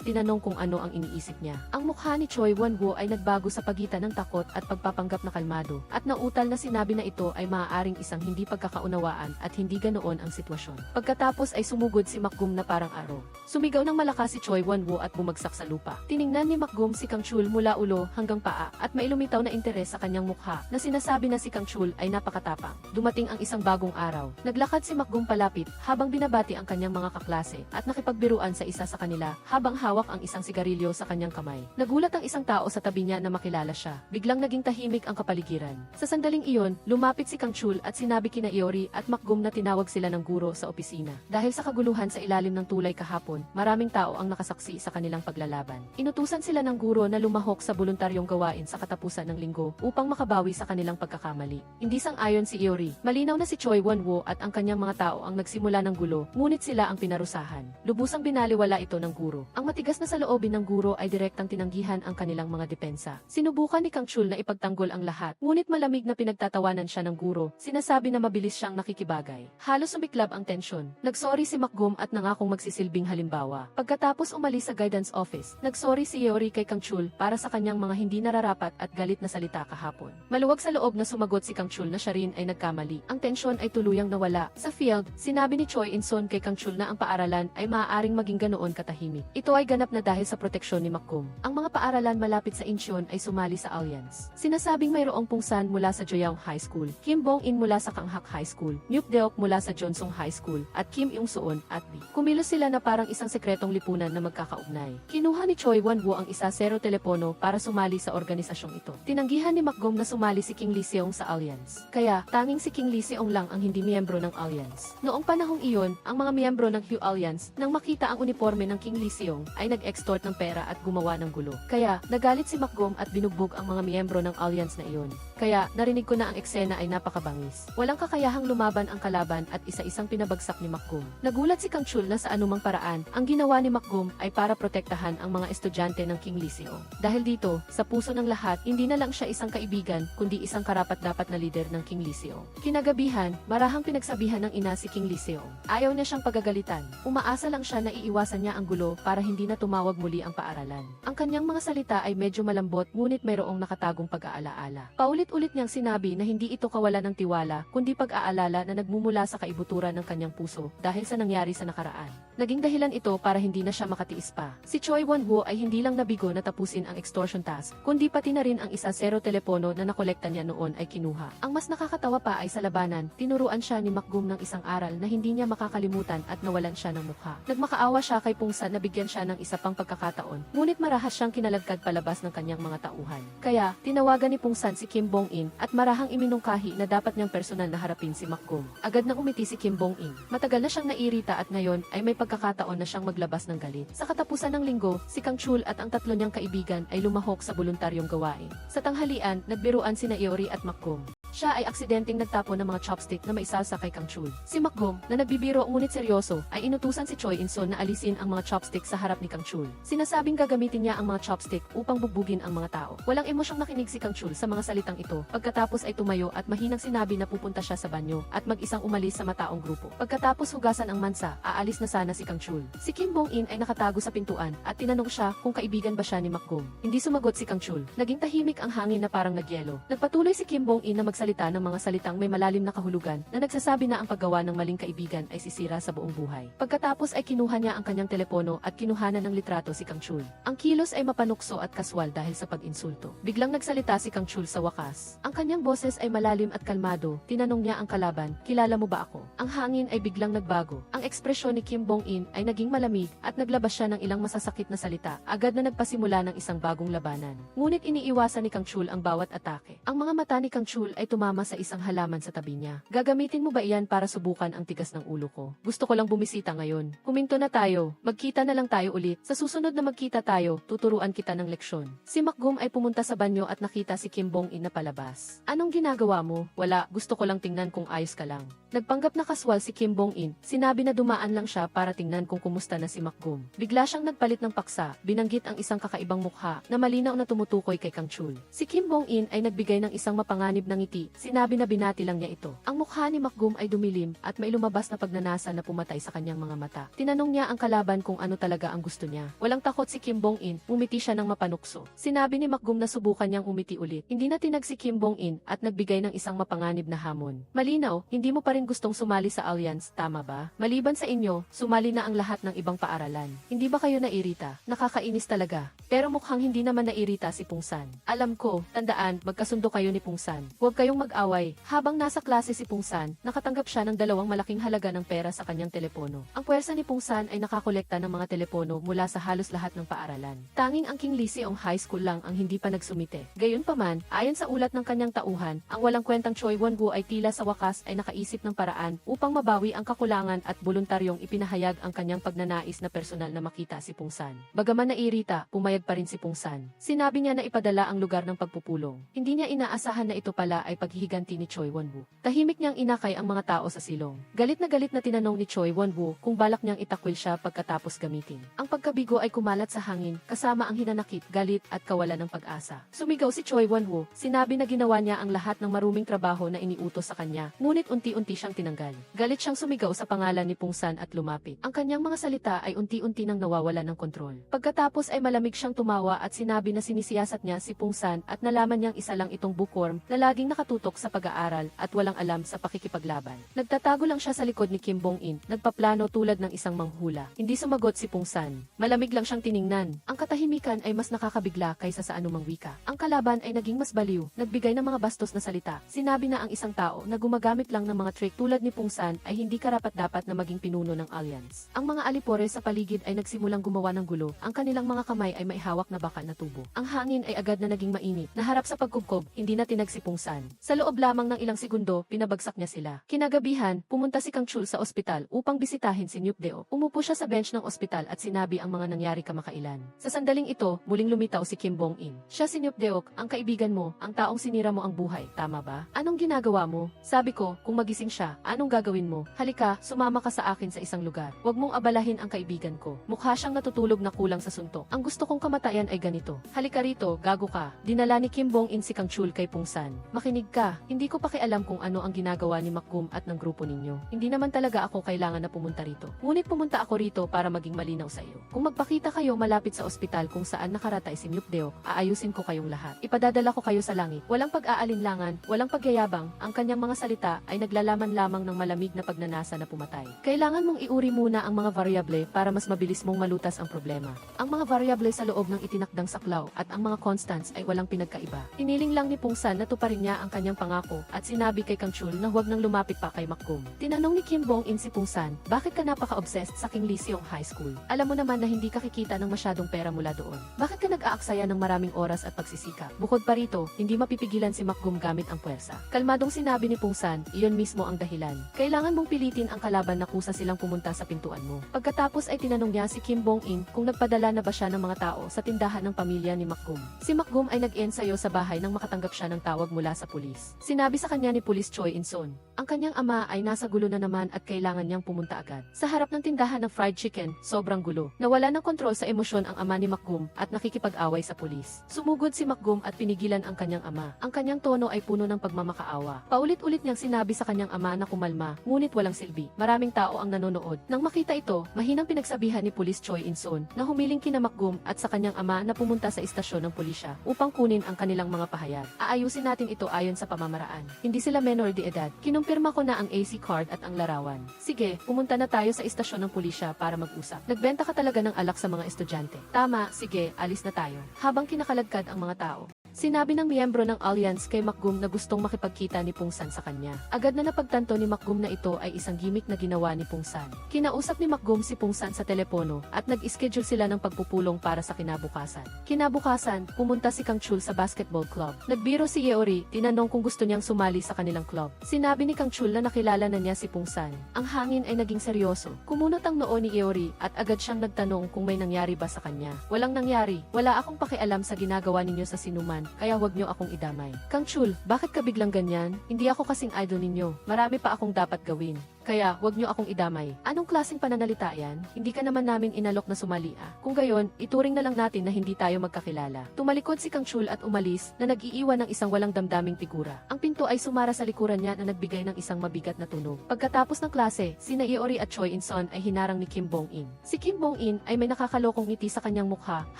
tinanong kung ano ang iniisip niya. Ang mukha ni Choi Won-woo ay nagbago sa pagitan ng takot at pagpapanggap na kalmado, at nautal na sinabi na ito ay maaaring isang hindi pagkakaunawaan at hindi ganoon ang sitwasyon. Pagkatapos ay sumugod si Makgum na parang araw. Sumigaw ng malakas si Choi Won-woo at bumagsak sa lupa. Tiningnan ni Makgum si Kang Chul mula ulo hanggang paa at may lumitaw na interes sa kanyang mukha na sinasabi na si Kang Chul ay napakatapang. Dumating ang isang bagong araw. Naglakad si Makgum palapit habang binabati ang kanyang mga kaklase at nakipagbiruan sa isa sa kanila habang hawak ang isang sigarilyo sa kanyang kamay. Nagulat ang isang tao sa tabi niya na makilala siya. Biglang naging tahimik ang kapaligiran. Sa sandaling iyon, lumapit si Kang Chul at sinabi kina Iori at Makgum na tinawag sila ng guro sa opisina. Dahil sa kaguluhan sa ilalim ng tulay kahapon, maraming tao ang nakasaksi sa kanilang paglalaban. Inutusan sila ng guro na lumahok sa voluntaryong gawain sa katapusan ng linggo upang makabawi sa kanilang pagkakamali. Hindi sang-ayon si Iori. Malinaw na si Choi Won-woo at ang kanyang mga tao ang nagsimula ng gulo, ngunit sila ang pinarusahan. Lubusang binaliwala ito ng guro. Ang matigas na saloobin ng guro ay direktang tinanggihan ang kanilang mga depensa. Sinubukan ni Kang Chul na ipagtanggol ang lahat, ngunit malamig na pinagtatawanan siya ng guro. Sinasabi na mabilis siyang nakikibagay. Halos sumiklab ang tensyon. Nagsorry si Makgum at nangakong magsisilbing halimbawa. Pagkatapos umalis sa guidance office, nagsorry si Iori kay Kang Chul para sa kanyang mga hindi nararapat at galit na salita kahapon. Maluwag sa loob na sumagot si Kang Chul na siya rin ay nagkamali. Ang tensyon ay tuluyang nawala. Sa field, sinabi ni Choi In-son kay Kang Chul na ang paaralan ay maaaring maging ganoon katahimik. Ito ay ganap na dahil sa proteksyon ni Makgum. Ang mga paaralan malapit sa Incheon ay sumali sa alliance. Sinasabing mayroong pungsan mula sa Joyoung High School, Kim Bong-in mula sa Kanghak High School, Nyuk Deok mula sa Jonsong High School, at Kim Yung-soon at Lee. Kumilos sila na parang isang sekretong lipunan na magkakaugnay. Kinuha ni Choi Won-woo ang isa zero telepono para sumali sa organisasyong ito. Tinanggihan ni Makgum na sumali si King Lee Seong sa alliance. Kaya, tanging si King Lee Seong lang ang hindi miyembro ng alliance. Noong panahong iyon, ang mga miyembro ng Hugh Alliance, nang makita ang uniforme ng King Lee Seong, ay nag-extort ng pera at gumawa ng gulo. Kaya, nagalit si Makgum at binugbog ang mga miyembro ng alliance na iyon. Kaya, narinig ko na ang eksena ay napakabangis. Walang kakayahang lumaban ang kalaban at isa-isang pinabagsak ni Makgum. Nagulat si Kang Chul na sa anumang paraan, ang ginawa ni Makgum ay para protektahan ang mga estudyante ng King Lee Seong. Dahil dito, sa puso ng lahat, hindi na lang siya isang kaibigan, kundi isang karapat-dapat na lider ng King Lee Seong. Kinagabihan, marahang pinagsabihan ng ina si King Lee Seong. Ayaw niya siyang pagagalitan. Umaasa lang siya na iiwasan niya ang gulo para hindi na tumawag muli ang paaralan. Ang kanyang mga salita ay medyo malambot, ngunit mayroong nakatagong pag-aalaala. Paulit-ulit niyang sinabi na hindi ito kawalan ng tiwala, kundi pag-aalala na nagmumula sa kaibuturan ng kanyang puso dahil sa nangyari sa nakaraan. Naging dahilan ito para hindi na siya makatiis pa. Si Choi Won-woo ay hindi lang nabigo na tapusin ang extortion task, kundi pati na rin ang isa zero telepono na nakolekta niya noon ay kinuha. Ang mas nakakatawa pa ay sa labanan, tinuruan siya ni Makgum ng isang aral na hindi niya makakalimutan at nawalan siya ng mukha. Nagmakaawa siya kay Pungsan na bigyan siya ng isa pang pagkakataon, ngunit marahas siyang kinalagkad palabas ng kanyang mga tauhan. Kaya, tinawagan ni Pungsan si Kim Bong-in at marahang iminungkahi na dapat niyang personal na harapin si Makgum. Agad na umiti si Kim Bong-in. Matagal na siyang nairita at ngayon ay may pagkakataon na siyang maglabas ng galit. Sa katapusan ng linggo, si Kang Chul at ang tatlo niyang kaibigan ay lumahok sa voluntaryong gawain. Sa tanghalian, nagbiruan sina Iori at Makgum. Siya ay aksidenteng nagtapon ng mga chopstick na maisalsa kay Kang Chul. Si Makgum, na nagbibiro ngunit seryoso, ay inutusan si Choi In-son na alisin ang mga chopstick sa harap ni Kang Chul. Sinasabing gagamitin niya ang mga chopstick upang bugbugin ang mga tao. Walang emosyong nakinig si Kang Chul sa mga salitang ito. Pagkatapos ay tumayo at mahinang sinabi na pupunta siya sa banyo at mag-isang umalis sa mataong grupo. Pagkatapos hugasan ang mansa, aalis na sana si Kang Chul. Si Kim Bong-in ay nakatago sa pintuan at tinanong siya kung kaibigan ba siya ni Makgum. Hindi sumagot si Kang Chul. Naging tahimik ang hangin na parang nagyelo. Nagpatuloy si Kim Bong-in na magsalita ng mga salitang may malalim na kahulugan na nagsasabi na ang paggawa ng maling kaibigan ay sisira sa buong buhay. Pagkatapos ay kinuha niya ang kanyang telepono at kinuhanan ng litrato si Kang Chul. Ang kilos ay mapanukso at kaswal dahil sa pag-insulto. Biglang nagsalita si Kang Chul sa wakas. Ang kanyang boses ay malalim at kalmado. Tinanong niya ang kalaban, "Kilala mo ba ako?" Ang hangin ay biglang nagbago. Ang ekspresyon ni Kim Bong-in ay naging malamig at naglabas siya ng ilang masasakit na salita. Agad na nagpasimula ng isang bagong labanan. Ngunit iniiwasan ni Kang Chul ang bawat atake. Ang mga mata ni Kang Chul ay tumama sa isang halaman sa tabi niya. Gagamitin mo ba iyan para subukan ang tigas ng ulo ko? Gusto ko lang bumisita ngayon. Huminto na tayo. Magkita na lang tayo ulit. Sa susunod na magkita tayo, tuturuan kita ng leksyon. Si Makgum ay pumunta sa banyo at nakita si Kim Bong-in na palabas. Anong ginagawa mo? Wala, gusto ko lang tingnan kung ayos ka lang. Nagpanggap na kaswal si Kim Bong-in. Sinabi na dumaan lang siya para tingnan kung kumusta na si Makgum. Bigla siyang nagpalit ng paksa. Binanggit ang isang kakaibang mukha na malinaw na tumutukoy kay Kang Chul. Si Kim Bong-in ay nagbigay ng isang mapanganib na ngiti. Sinabi na binati lang niya ito. Ang mukha ni Makgum ay dumilim at may lumabas na pagnanasa na pumatay sa kanyang mga mata. Tinanong niya ang kalaban kung ano talaga ang gusto niya. Walang takot si Kim Bong-in, umiti siya ng mapanukso. Sinabi ni Makgum na subukan niyang umiti ulit. Hindi na tinag si Kim Bong-in at nagbigay ng isang mapanganib na hamon. Malinaw, hindi mo pa rin gustong sumali sa Alliance, tama ba? Maliban sa inyo, sumali na ang lahat ng ibang paaralan. Hindi ba kayo nairita? Nakakainis talaga. Pero mukhang hindi naman nairita si Pungsan. Alam ko, tandaan, magkasundo kayo ni Pungsan. Huwag kayong mag-away. Habang nasa klase si Pungsan, nakatanggap siya ng 2 malaking halaga ng pera sa kanyang telepono. Ang puwersa ni Pungsan ay nakakolekta ng mga telepono mula sa halos lahat ng paaralan. Tanging ang King Lyceum High School lang ang hindi pa nagsumite. Gayunpaman, ayon sa ulat ng kanyang tauhan, ang walang kwentang Choi Won-woo ay tila sa wakas ay nakaisip ng paraan upang mabawi ang kakulangan at voluntaryong ipinahayag ang kanyang pagnanais na personal na makita si Pungsan. Bagaman nairita, pumayag pa rin si Pungsan. Sinabi niya na ipadala ang lugar ng pagpupulong. Hindi niya inaasahan na ito pala ay paghihiganti ni Choi Won-woo. Tahimik niyang inakay ang mga tao sa silong. Galit na tinanong ni Choi Won-woo kung balak niyang itakwil siya pagkatapos gamitin. Ang pagkabigo ay kumalat sa hangin, kasama ang hinanakit, galit at kawalan ng pag-asa. Sumigaw si Choi Won-woo, sinabi na ginawa niya ang lahat ng maruming trabaho na iniutos sa kanya, ngunit unti-unti siyang tinanggal. Galit siyang sumigaw sa pangalan ni Pungsan at lumapit. Ang kanyang mga salita ay unti-unti nang nawawala ng kontrol. Pagkatapos ay malamig siyang tumawa at sinabi na sinisiyasat niya si Pungsan at nalaman niyang isa lang itong bookworm na laging nakatutok sa pag-aaral at walang alam sa pakikipaglaban. Nagtatago lang siya sa likod ni Kim Bong-in, nagpaplano tulad ng isang manghula. Hindi sumagot si Pungsan. Malamig lang siyang tiningnan. Ang katahimikan ay mas nakakabigla kaysa sa anumang wika. Ang kalaban ay naging mas baliw, nagbigay ng mga bastos na salita. Sinabi na ang isang tao na gumagamit lang ng mga trick tulad ni Pungsan ay hindi karapat-dapat na maging pinuno ng Alliance. Ang mga alipore sa paligid ay nagsimulang gumawa ng gulo. Ang kanilang mga kamay ay may hawak na baka na tubo. Ang hangin ay agad na naging mainit. Naharap sa pagkubkob, hindi na tinag si Pungsan. Sa loob lamang ng ilang segundo, pinabagsak niya sila. Kinagabihan, pumunta si Kang Chul sa ospital upang bisitahin si Nyupdeo. Umupo siya sa bench ng ospital at sinabi ang mga nangyari kamakailan. Sa sandaling ito, muling lumitaw si Kim Bong-in. Siya si Nyupdeok, ang kaibigan mo, ang taong sinira mo ang buhay, tama ba? Anong ginagawa mo? Sabi ko, kung magising siya, anong gagawin mo? Halika, sumama ka sa akin sa isang lugar. Huwag mong abalahin ang kaibigan ko. Mukha siyang natutulog na kulang sa suntok. Ang gusto kong kamatayan ay ganito. Halika rito, gago ka. Dinala ni Kim Bong-in si Kang Chul kay Pungsan. Makinig ka, hindi ko pakialam kung ano ang ginagawa ni Makgum at ng grupo ninyo. Hindi naman talaga ako kailangan na pumunta rito. Ngunit pumunta ako rito para maging malinaw sa iyo. Kung magpakita kayo malapit sa ospital kung saan nakaratay si Nyupdeo, aayusin ko kayong lahat. Ipadadala ko kayo sa langit. Walang pag-aalinlangan, walang pagyayabang, ang kanyang mga salita ay naglalaman lamang ng malamig na pagnanasa na pumatay. Kailangan mong iuri muna ang mga variable para mas mabilis mong malutas ang problema. Ang mga variable sa loob ng itinakdang saklaw at ang mga constants ay walang pinagkaiba. Hiniling lang ni Pungsan na tuparin niya ang kanyang pangako at sinabi kay Kang Chul na huwag nang lumapit pa kay Makgum. Tinanong ni Kim Bong-in si Pungsan, bakit ka napaka-obsessed sa King Lyceum High School? Alam mo naman na hindi ka kikita ng masyadong pera mula doon. Bakit ka nag-aaksaya ng maraming oras at pagsisikap? Bukod pa rito, hindi mapipigilan si Makgum gamit ang puwersa. Kalmadong sinabi ni Pungsan, iyon mismo ang dahilan. Kailangan mong pilitin ang kalaban na kusa silang pumunta sa pintuan mo. Pagkatapos ay tinanong niya si Kim Bong-in kung nagpadala na ba siya ng mga tao sa tindahan ng pamilya ni Makgum. Si Makgum ay nag-ensayo sa bahay nang makatanggap siya ng tawag mula sa pulis. Sinabi sa kanya ni Pulis Choi In-sun, ang kanyang ama ay nasa gulo na naman at kailangan niyang pumunta agad. Sa harap ng tindahan ng fried chicken, sobrang gulo. Nawala ng kontrol sa emosyon ang ama ni Makgum at nakikipag-away sa pulis. Sumugod si Makgum at pinigilan ang kanyang ama. Ang kanyang tono ay puno ng pagmamakaawa. Paulit-ulit niyang sinabi sa kanyang ama na kumalma, ngunit walang silbi. Maraming tao ang nanonood. Nang makita ito, mahinang pinagsabihan ni Pulis Choi In-sun na humiling kina Makgum at sa kanyang ama na pumunta sa istasyon ng pulisya upang kunin ang kanilang mga pahayag. Aayusin natin ito ayon sa pamamaraan. Hindi sila menor de edad. Kinumpirma ko na ang AC card at ang larawan. Sige, pumunta na tayo sa istasyon ng pulisya para mag-usap. Nagbenta ka talaga ng alak sa mga estudyante. Tama, sige, alis na tayo. Habang kinakaladkad ang mga tao, Sinabi ng miyembro ng Alliance kay Makgum na gustong makipagkita ni Pungsan sa kanya. Agad na napagtanto ni Makgum na ito ay isang gimmick na ginawa ni Pungsan. Kinausap ni Makgum si Pungsan sa telepono at nag-schedule sila ng pagpupulong para sa kinabukasan. Kinabukasan, pumunta si Kang Chul sa basketball club. Nagbiro si Yeori, tinanong kung gusto niyang sumali sa kanilang club. Sinabi ni Kang Chul na nakilala na niya si Pungsan. Ang hangin ay naging seryoso. Kumunot ang noo ni Yeori at agad siyang nagtanong kung may nangyari ba sa kanya. Walang nangyari. Wala akong pakialam sa ginagawa ninyo sa sinuman, kaya huwag niyo akong idamay. Kang Chul, bakit ka biglang ganyan? Hindi ako kasing idol ninyo. Marami pa akong dapat gawin. Kaya, huwag niyo akong idamay. Anong klaseng pananalita yan? Hindi ka naman namin inalok na sumali ah. Kung gayon, ituring na lang natin na hindi tayo magkakilala. Tumalikod si Kang Chul at umalis na nag-iiwan ng isang walang damdaming figura. Ang pinto ay sumara sa likuran niya na nagbigay ng isang mabigat na tunog. Pagkatapos ng klase, sina Yeori at Choi In-son ay hinarang ni Kim Bong-in. Si Kim Bong-in ay may nakakalokong ngiti sa kanyang mukha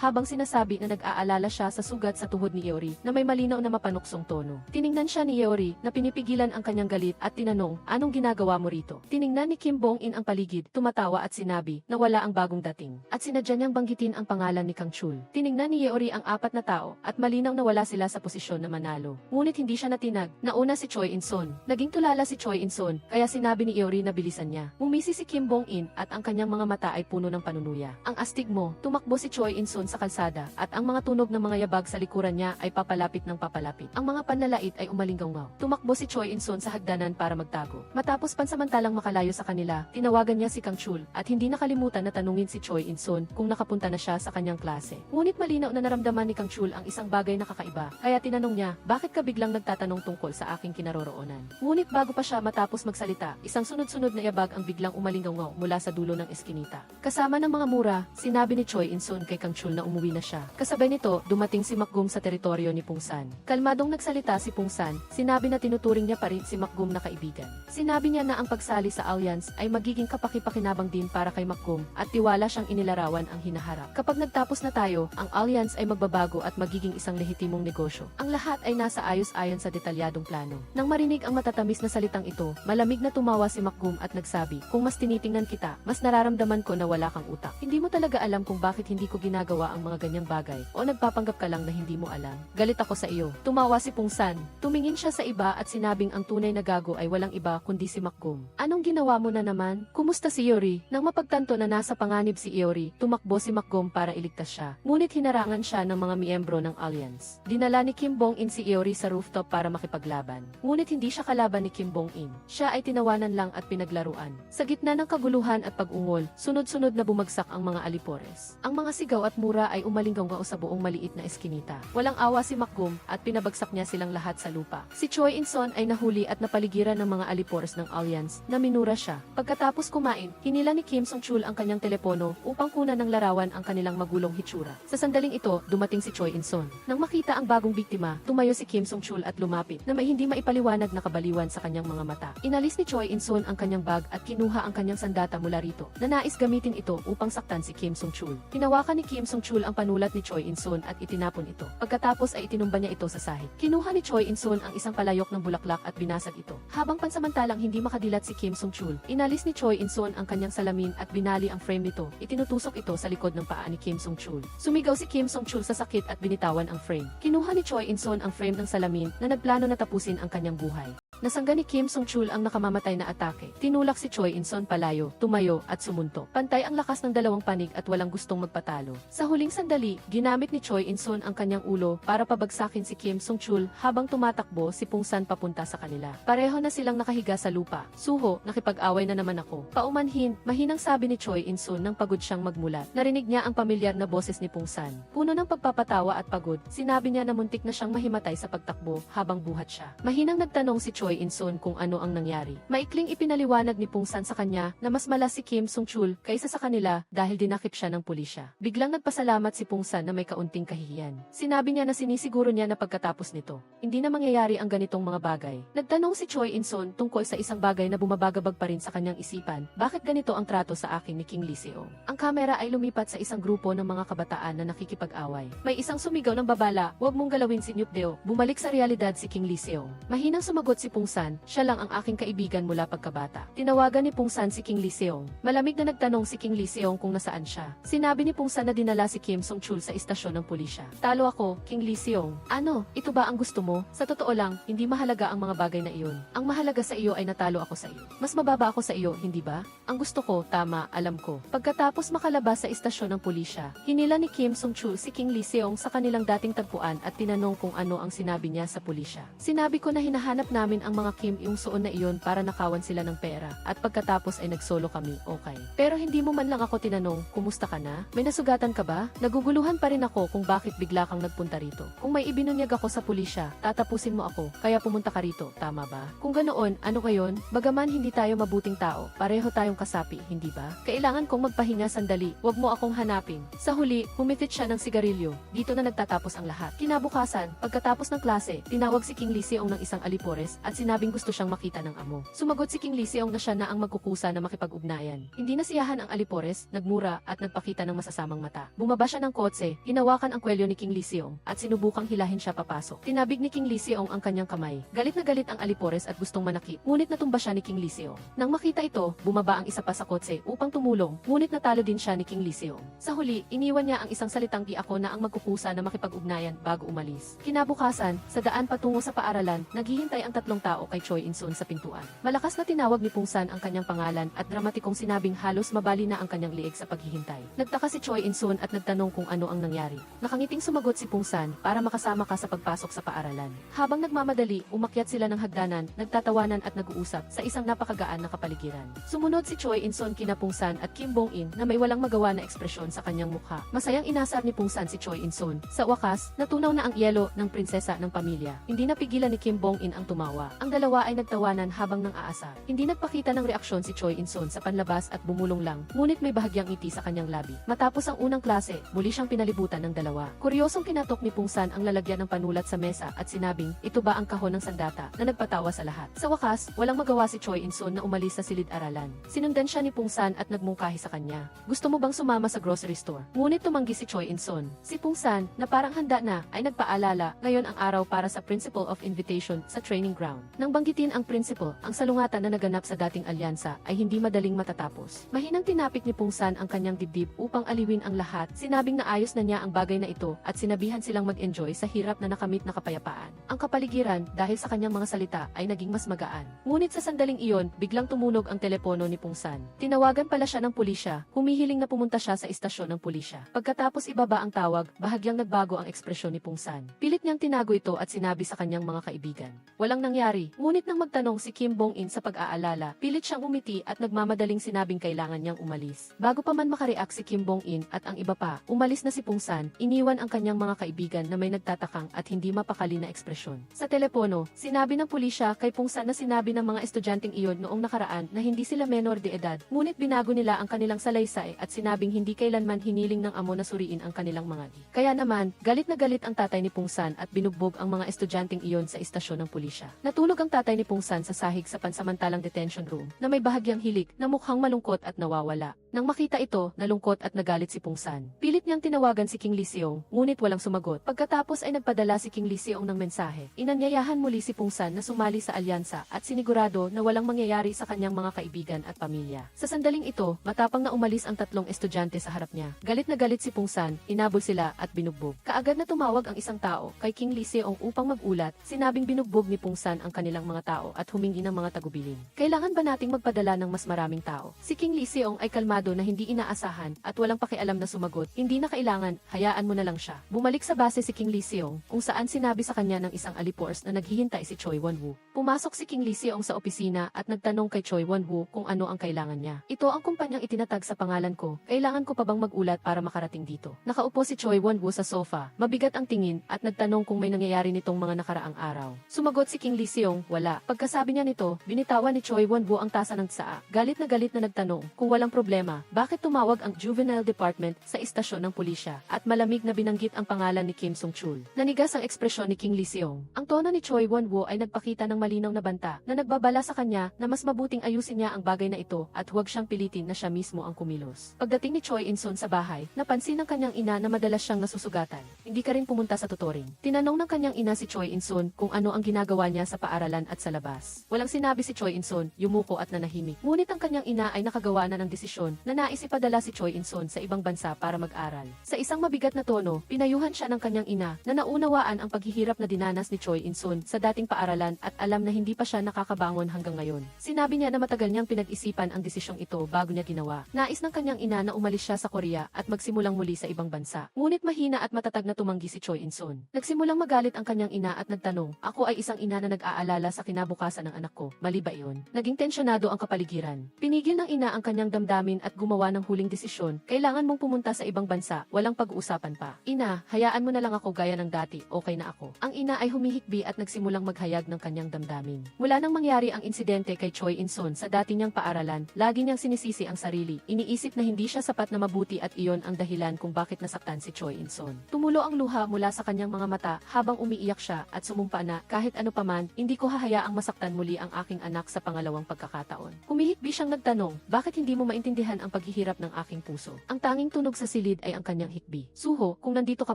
habang sinasabi na nag-aalala siya sa sugat sa tuhod ni Yeori na may malinaw na mapanuksong tono. Tiningnan siya ni Yeori na pinipigilan ang kanyang galit at tinanong, anong ginagawa mo rito? Tiningnan ni Kim Bong-in ang paligid, tumatawa at sinabi na wala ang bagong dating. At sinadya niyang banggitin ang pangalan ni Kang Chul. Tiningnan ni Yeori ang apat na tao at malinaw na wala sila sa posisyon na manalo. Ngunit hindi siya natinag. Nauna si Choi In-son. Naging tulala si Choi In-son, kaya sinabi ni Yeori na bilisan niya. Umisi si Kim Bong-in at ang kanyang mga mata ay puno ng panunuya. Ang astig mo, tumakbo si Choi In-son sa kalsada at ang mga tunog ng mga yabag sa likuran niya ay papalapit ng papalapit. Ang mga panlalait ay umalinggaw-ngaw. Tumakbo si Choi In-son sa hagdanan para magtago. Matapos pansamantalang makalayo sa kanila, tinawagan niya si Kang Chul at hindi nakalimutan na tanungin si Choi In-son kung nakapunta na siya sa kanyang klase. Ngunit malinaw na naramdaman ni Kang Chul ang isang bagay na kakaiba, kaya tinanong niya, bakit ka biglang nagtatanong tungkol sa aking kinaroroonan? Ngunit bago pa siya matapos magsalita, isang sunod-sunod na yabag ang biglang umalinggaw mula sa dulo ng eskinita. Kasama ng mga mura, sinabi ni Choi In-son kay Kang Chul na umuwi na siya. Kasabay nito, dumating si Makgum sa teritoryo ni Pungsan. Kalmadong nagsalita si Pungsan, sinabi na tinuturing niya pa rin si Makgum na kaibigan. Sinabi niya na ang pagsali sa Alliance ay magiging kapaki-pakinabang din para kay Makgum at tiwala siyang inilarawan ang hinaharap. Kapag nagtapos na tayo, ang Alliance ay magbabago at magiging isang lehitimong negosyo. Ang lahat ay nasa ayos-ayon sa detalyadong plano. Nang marinig ang matatamis na salitang ito, malamig na tumawa si Makgum at nagsabi, kung mas tinitingnan kita, mas nararamdaman ko na wala kang utak. Hindi mo talaga alam kung bakit hindi ko ginagawa ang mga ganyang bagay o nagpapanggap ka lang na hindi mo alam. Galit ako sa iyo. Tumawa si Pungsan. Tumingin siya sa iba at sinabing ang tunay na gago ay walang iba kundi si Makgum. Anong ginawa mo na naman? Kumusta si Yeori? Nang mapagtanto na nasa panganib si Yeori, tumakbo si Makgum para iligtas siya. Ngunit hinarangan siya ng mga miyembro ng Alliance. Dinala ni Kim Bong-in si Yeori sa rooftop para makipaglaban. Ngunit hindi siya kalaban ni Kim Bong-in. Siya ay tinawanan lang at pinaglaruan. Sa gitna ng kaguluhan at pag-ungol, sunod-sunod na bumagsak ang mga alipores. Ang mga sigaw at mura ay umalinggaw sa buong maliit na eskinita. Walang awa si Makgum at pinabagsak niya silang lahat sa lupa. Si Choi In-son ay nahuli at napaligiran ng mga alipores ng Alliance na minura siya. Pagkatapos kumain, hinila ni Kim Song-chul ang kanyang telepono upang kunan ng larawan ang kanilang magulong hitsura. Sa sandaling ito, dumating si Choi In-son. Nang makita ang bagong biktima, tumayo si Kim Song-chul at lumapit na may hindi maipaliwanag na kabaliwan sa kanyang mga mata. Inalis ni Choi In-son ang kanyang bag at kinuha ang kanyang sandata mula rito na nais gamitin ito upang saktan si Kim Song-chul. Hinawakan ni Kim Song-chul ang panulat ni Choi In-son at itinapon ito. Pagkatapos ay itinumba niya ito sa sahig. Kinuha ni Choi In-son ang isang palayok ng bulaklak at binasag ito. Habang pansamantalang hindi makadilat si Kim Song-chul, inalis ni Choi In-son ang kanyang salamin at binali ang frame nito. Itinutusok ito sa likod ng paa ni Kim Song-chul. Sumigaw si Kim Song-chul sa sakit at binitawan ang frame. Kinuha ni Choi In-son ang frame ng salamin na nagplano na tapusin ang kanyang buhay. Nasangga ni Kim Song-chul ang nakamamatay na atake. Tinulak si Choi In-son palayo, tumayo at sumuntok. Pantay ang lakas ng dalawang panig at walang gustong magpatalo. Sa huling sandali, ginamit ni Choi In-son ang kanyang ulo para pabagsakin si Kim Song-chul habang tumatakbo si Pungsan papunta sa kanila. Pareho na silang nakahiga sa lupa. Suho, nakipag-away na naman ako. Paumanhin, mahinang sabi ni Choi In-son nang pagod siyang magmulat. Narinig niya ang pamilyar na boses ni Pungsan. Puno ng pagpapatawa at pagod, sinabi niya na muntik na siyang mahimatay sa pagtakbo habang buhat siya. Mahinang nagtanong si Choi In-son kung ano ang nangyari. Maikling ipinaliwanag ni Pungsan sa kanya na mas malas si Kim Song-chul kaysa sa kanila dahil dinakip siya ng pulisya. Biglang nagpasalamat si Pungsan na may kaunting kahihiyan. Sinabi niya na sinisiguro niya na pagkatapos nito, hindi na mangyayari ang ganitong mga bagay. Nagtanong si Choi In-son tungkol sa isang bagay na bumabagabag pa rin sa kanyang isipan, bakit ganito ang trato sa akin ni King Lee Seong? Ang kamera ay lumipat sa isang grupo ng mga kabataan na nakikipag-away. May isang sumigaw ng babala, huwag mong galawin si Nyupdeo, bumalik sa realidad si King Lee Seong. Mahinang sumagot si Pungsan, siya lang ang aking kaibigan mula pagkabata. Tinawagan ni Pungsan si King Lee Seong. Malamig na nagtanong si King Lee Seong kung nasaan siya. Sinabi ni Pungsan na dinala si Kim Song Chul sa istasyon ng pulisya. Talo ako, King Lee Seong. Ano, ito ba ang gusto mo? Sa totoo lang, hindi mahalaga ang mga bagay na iyon. Ang mahalaga sa iyo ay natalo ako sa iyo. Mas mababa ako sa iyo, hindi ba? Ang gusto ko, tama, alam ko. Pagkatapos makalabas sa istasyon ng pulisya, hinila ni Kim Song Chul si King Lee Seong sa kanilang dating tagpuan at tinanong kung ano ang sinabi niya sa pulisya. Sinabi ko na hinahanap namin ang mga Kim yung suon na iyon para nakawan sila ng pera at pagkatapos ay nagsolo kami, okay. Pero hindi mo man lang ako tinanong, kumusta ka na? May nasugatan ka ba? Naguguluhan pa rin ako kung bakit bigla kang nagpunta rito. Kung may ibinunyag ako sa pulisya, tatapusin mo ako, kaya pumunta ka rito, tama ba? Kung ganoon, ano ngayon? Bagaman hindi tayo mabuting tao, pareho tayong kasapi, hindi ba? Kailangan kong magpahinga sandali, wag mo akong hanapin. Sa huli, humifit siya ng sigarilyo. Dito na nagtatapos ang lahat. Kinabukasan, pagkatapos ng klase, tinawag si King Lee Seong ng isang alipores at sinabing gusto siyang makita ng amo. Sumagot si King Lee Seong na siya na ang magkukusa na makipag-ugnayan. Hindi nasiyahan ang alipores, nagmura at nagpakita ng masasamang mata. Bumaba siya ng kotse, hinawakan ang kwelyo ni King Lee Seong at sinubukang hilahin siya papasok. Tinabig ni King Lee Seong ang kanyang kamay. Galit na galit ang alipores at gustong manakit, ngunit natumba siya ni King Lee Seong. Nang makita ito, bumaba ang isa pa sa kotse upang tumulong, ngunit natalo din siya ni King Lee Seong. Sa huli, iniwan niya ang isang salitang di ako na ang magkukusa na makipag-ugnayan bago umalis. Kinabukasan, sa daan patungo sa paaralan, naghihintay ang tatlong tao kay Choi In-sun sa pintuan. Malakas na tinawag ni Pungsan ang kanyang pangalan at dramatikong sinabing halos mabali na ang kanyang liig sa paghihintay. Nagtaka si Choi In-sun at nagtanong kung ano ang nangyari. Nakangiting sumagot si Pungsan para makasama ka sa pagpasok sa paaralan. Habang nagmamadali, umakyat sila ng hagdanan, nagtatawanan at nag-uusap sa isang napakagaan na kapaligiran. Sumunod si Choi In-sun kina Pungsan at Kim Bong-in na may walang magawa na ekspresyon sa kanyang mukha. Masayang inasar ni Pungsan si Choi In-sun. Sa wakas, natunaw na ang yelo ng prinsesa ng pamilya. Hindi napigilan ni Kim Bong-in ang tumawa. Ang dalawa ay nagtawanan habang nang aasar. Hindi nagpakita ng reaksyon si Choi In-sun sa panlabas at bumulong lang, ngunit may bahagyang ngiti sa kanyang labi. Matapos ang unang klase, muli siyang pinalibutan ng dalawa. Kuryosong kinatok ni Pungsan ang lalagyan ng panulat sa mesa at sinabing, ito ba ang kahon ng sandata, na nagpatawa sa lahat. Sa wakas, walang magawa si Choi In-sun na umalis sa silid-aralan. Sinundan siya ni Pungsan at nagmungkahi sa kanya. Gusto mo bang sumama sa grocery store? Ngunit tumanggi si Choi In-sun. Si Pungsan, na parang handa na, ay nagpaalala, ngayon ang araw para sa Principle of Invitation sa training ground. Nang banggitin ang principle, ang salungatan na naganap sa dating alyansa ay hindi madaling matatapos. Mahinang tinapik ni Pungsan ang kanyang dibdib upang aliwin ang lahat. Sinabing na ayos na niya ang bagay na ito at sinabihan silang mag-enjoy sa hirap na nakamit na kapayapaan. Ang kapaligiran, dahil sa kanyang mga salita, ay naging mas magaan. Ngunit sa sandaling iyon, biglang tumunog ang telepono ni Pungsan. Tinawagan pala siya ng pulisya, humihiling na pumunta siya sa istasyon ng pulisya. Pagkatapos ibaba ang tawag, bahagyang nagbago ang ekspresyon ni Pungsan. Pilit niyang tinago ito at sinabi sa kanyang mga kaibigan. Walang nangyari, ngunit nang magtanong si Kim Bong-in sa pag-aalala, pilit siyang umiti at nagmamadaling sinabing kailangan niyang umalis. Bago pa man makareact si Kim Bong-in at ang iba pa, umalis na si Pungsan, iniwan ang kanyang mga kaibigan na may nagtatakang at hindi mapakali na ekspresyon. Sa telepono, sinabi ng pulisya kay Pungsan na sinabi ng mga estudyanteng iyon noong nakaraan na hindi sila menor de edad, ngunit binago nila ang kanilang salaysay at sinabing hindi kailanman hiniling ng amo na suriin ang kanilang mga di. Kaya naman, galit na galit ang tatay ni Pungsan at binugbog ang mga estudyanteng iyon sa istasyon ng pulisya. Natulog ang tatay ni Pungsan sa sahig sa pansamantalang detention room na may bahagyang hilik na mukhang malungkot at nawawala. Nang makita ito, nalungkot at nagalit si Pungsan. Pilit niyang tinawagan si King Lee Seong, ngunit walang sumagot. Pagkatapos ay nagpadala si King Lee Seong ng mensahe. Inanyayahan muli si Pungsan na sumali sa alyansa at sinigurado na walang mangyayari sa kanyang mga kaibigan at pamilya. Sa sandaling ito, matapang na umalis ang tatlong estudyante sa harap niya. Galit na galit si Pungsan, inabol sila at binugbog. Kaagad na tumawag ang isang tao kay King Lee Seong upang magulat, sinabing binugbog ni Pungsan ang kanilang mga tao at humingi ng mga tagubilin. Kailangan ba nating magpadala ng mas maraming tao? Si King Lee Seong ay kalmado na hindi inaasahan at walang pakialam na sumagot. Hindi na kailangan, hayaan mo na lang siya. Bumalik sa base si King Lee Seong kung saan sinabi sa kanya ng isang alipores na naghihintay si Choi Won-woo. Pumasok si King Lee Seong sa opisina at nagtanong kay Choi Won-woo kung ano ang kailangan niya. Ito ang kumpanyang itinatag sa pangalan ko. Kailangan ko pa bang magulat para makarating dito? Nakaupo si Choi Won-woo sa sofa, mabigat ang tingin at nagtanong kung may nangyayari nitong mga nakaraang araw. Sumagot si King Lee Seong, wala. Pagkasabi niya nito, binitawan ni Choi Won-woo ang tasa ng tsaa. Galit na nagtanong kung walang problema, bakit tumawag ang Juvenile Department sa istasyon ng pulisya at malamig na binanggit ang pangalan ni Kim Song Chul. Nanigas ang ekspresyon ni King Lee Seong. Ang tono ni Choi Won-woo ay nagpakita ng malinaw na banta na nagbabala sa kanya na mas mabuting ayusin niya ang bagay na ito at huwag siyang pilitin na siya mismo ang kumilos. Pagdating ni Choi In-sun sa bahay, napansin ng kanyang ina na madalas siyang nasusugatan. Hindi ka rin pumunta sa tutoring. Tinanong ng kanyang ina si Choi In-sun kung ano ang ginagawa niya sa paaralan at sa labas. Walang sinabi si Choi In-sun, yumuko at nanahimik. Ngunit ang kanyang ina ay nakagawa na ng desisyon na nais ipadala si Choi In-sun sa ibang bansa para mag-aral. Sa isang mabigat na tono, pinayuhan siya ng kanyang ina na naunawaan ang paghihirap na dinanas ni Choi In-sun sa dating paaralan at alam na hindi pa siya nakakabangon hanggang ngayon. Sinabi niya na matagal niyang pinag-isipan ang desisyong ito bago niya ginawa. Nais ng kanyang ina na umalis siya sa Korea at magsimulang muli sa ibang bansa. Ngunit mahina at matatag na tumanggi si Choi In-sun. Nagsimulang magalit ang kanyang ina at nagtanong, "Ako ay isang ina na nag-aalala sa kinabukasan ng anak ko. Mali ba iyon?" Naging tensyonado ang kapaligiran. Pinigil ng ina ang kanyang damdamin at gumawa ng huling desisyon. "Kailangan mong pumunta sa ibang bansa, walang pag-uusapan pa." "Ina, hayaan mo na lang ako gaya ng dati, okay na ako." Ang ina ay humihikbi at nagsimulang maghayag ng kanyang damdamin. Mula nang mangyari ang insidente kay Choi In-sun sa dati niyang paaralan, lagi niyang sinisisi ang sarili. Iniisip na hindi siya sapat na mabuti at iyon ang dahilan kung bakit nasaktan si Choi In-sun. Tumulo ang luha mula sa kanyang mga mata habang umiiyak siya at sumumpa na, "Kahit ano paman, hindi ko hahayaang masaktan muli ang aking anak sa pangalawang pagkakataon." Humihikbi siyang nagtanong, "Bakit hindi mo maintindihan ang paghihirap ng aking puso?" Ang tanging tunog sa silid ay ang kanyang hikbi. "Suho, kung nandito ka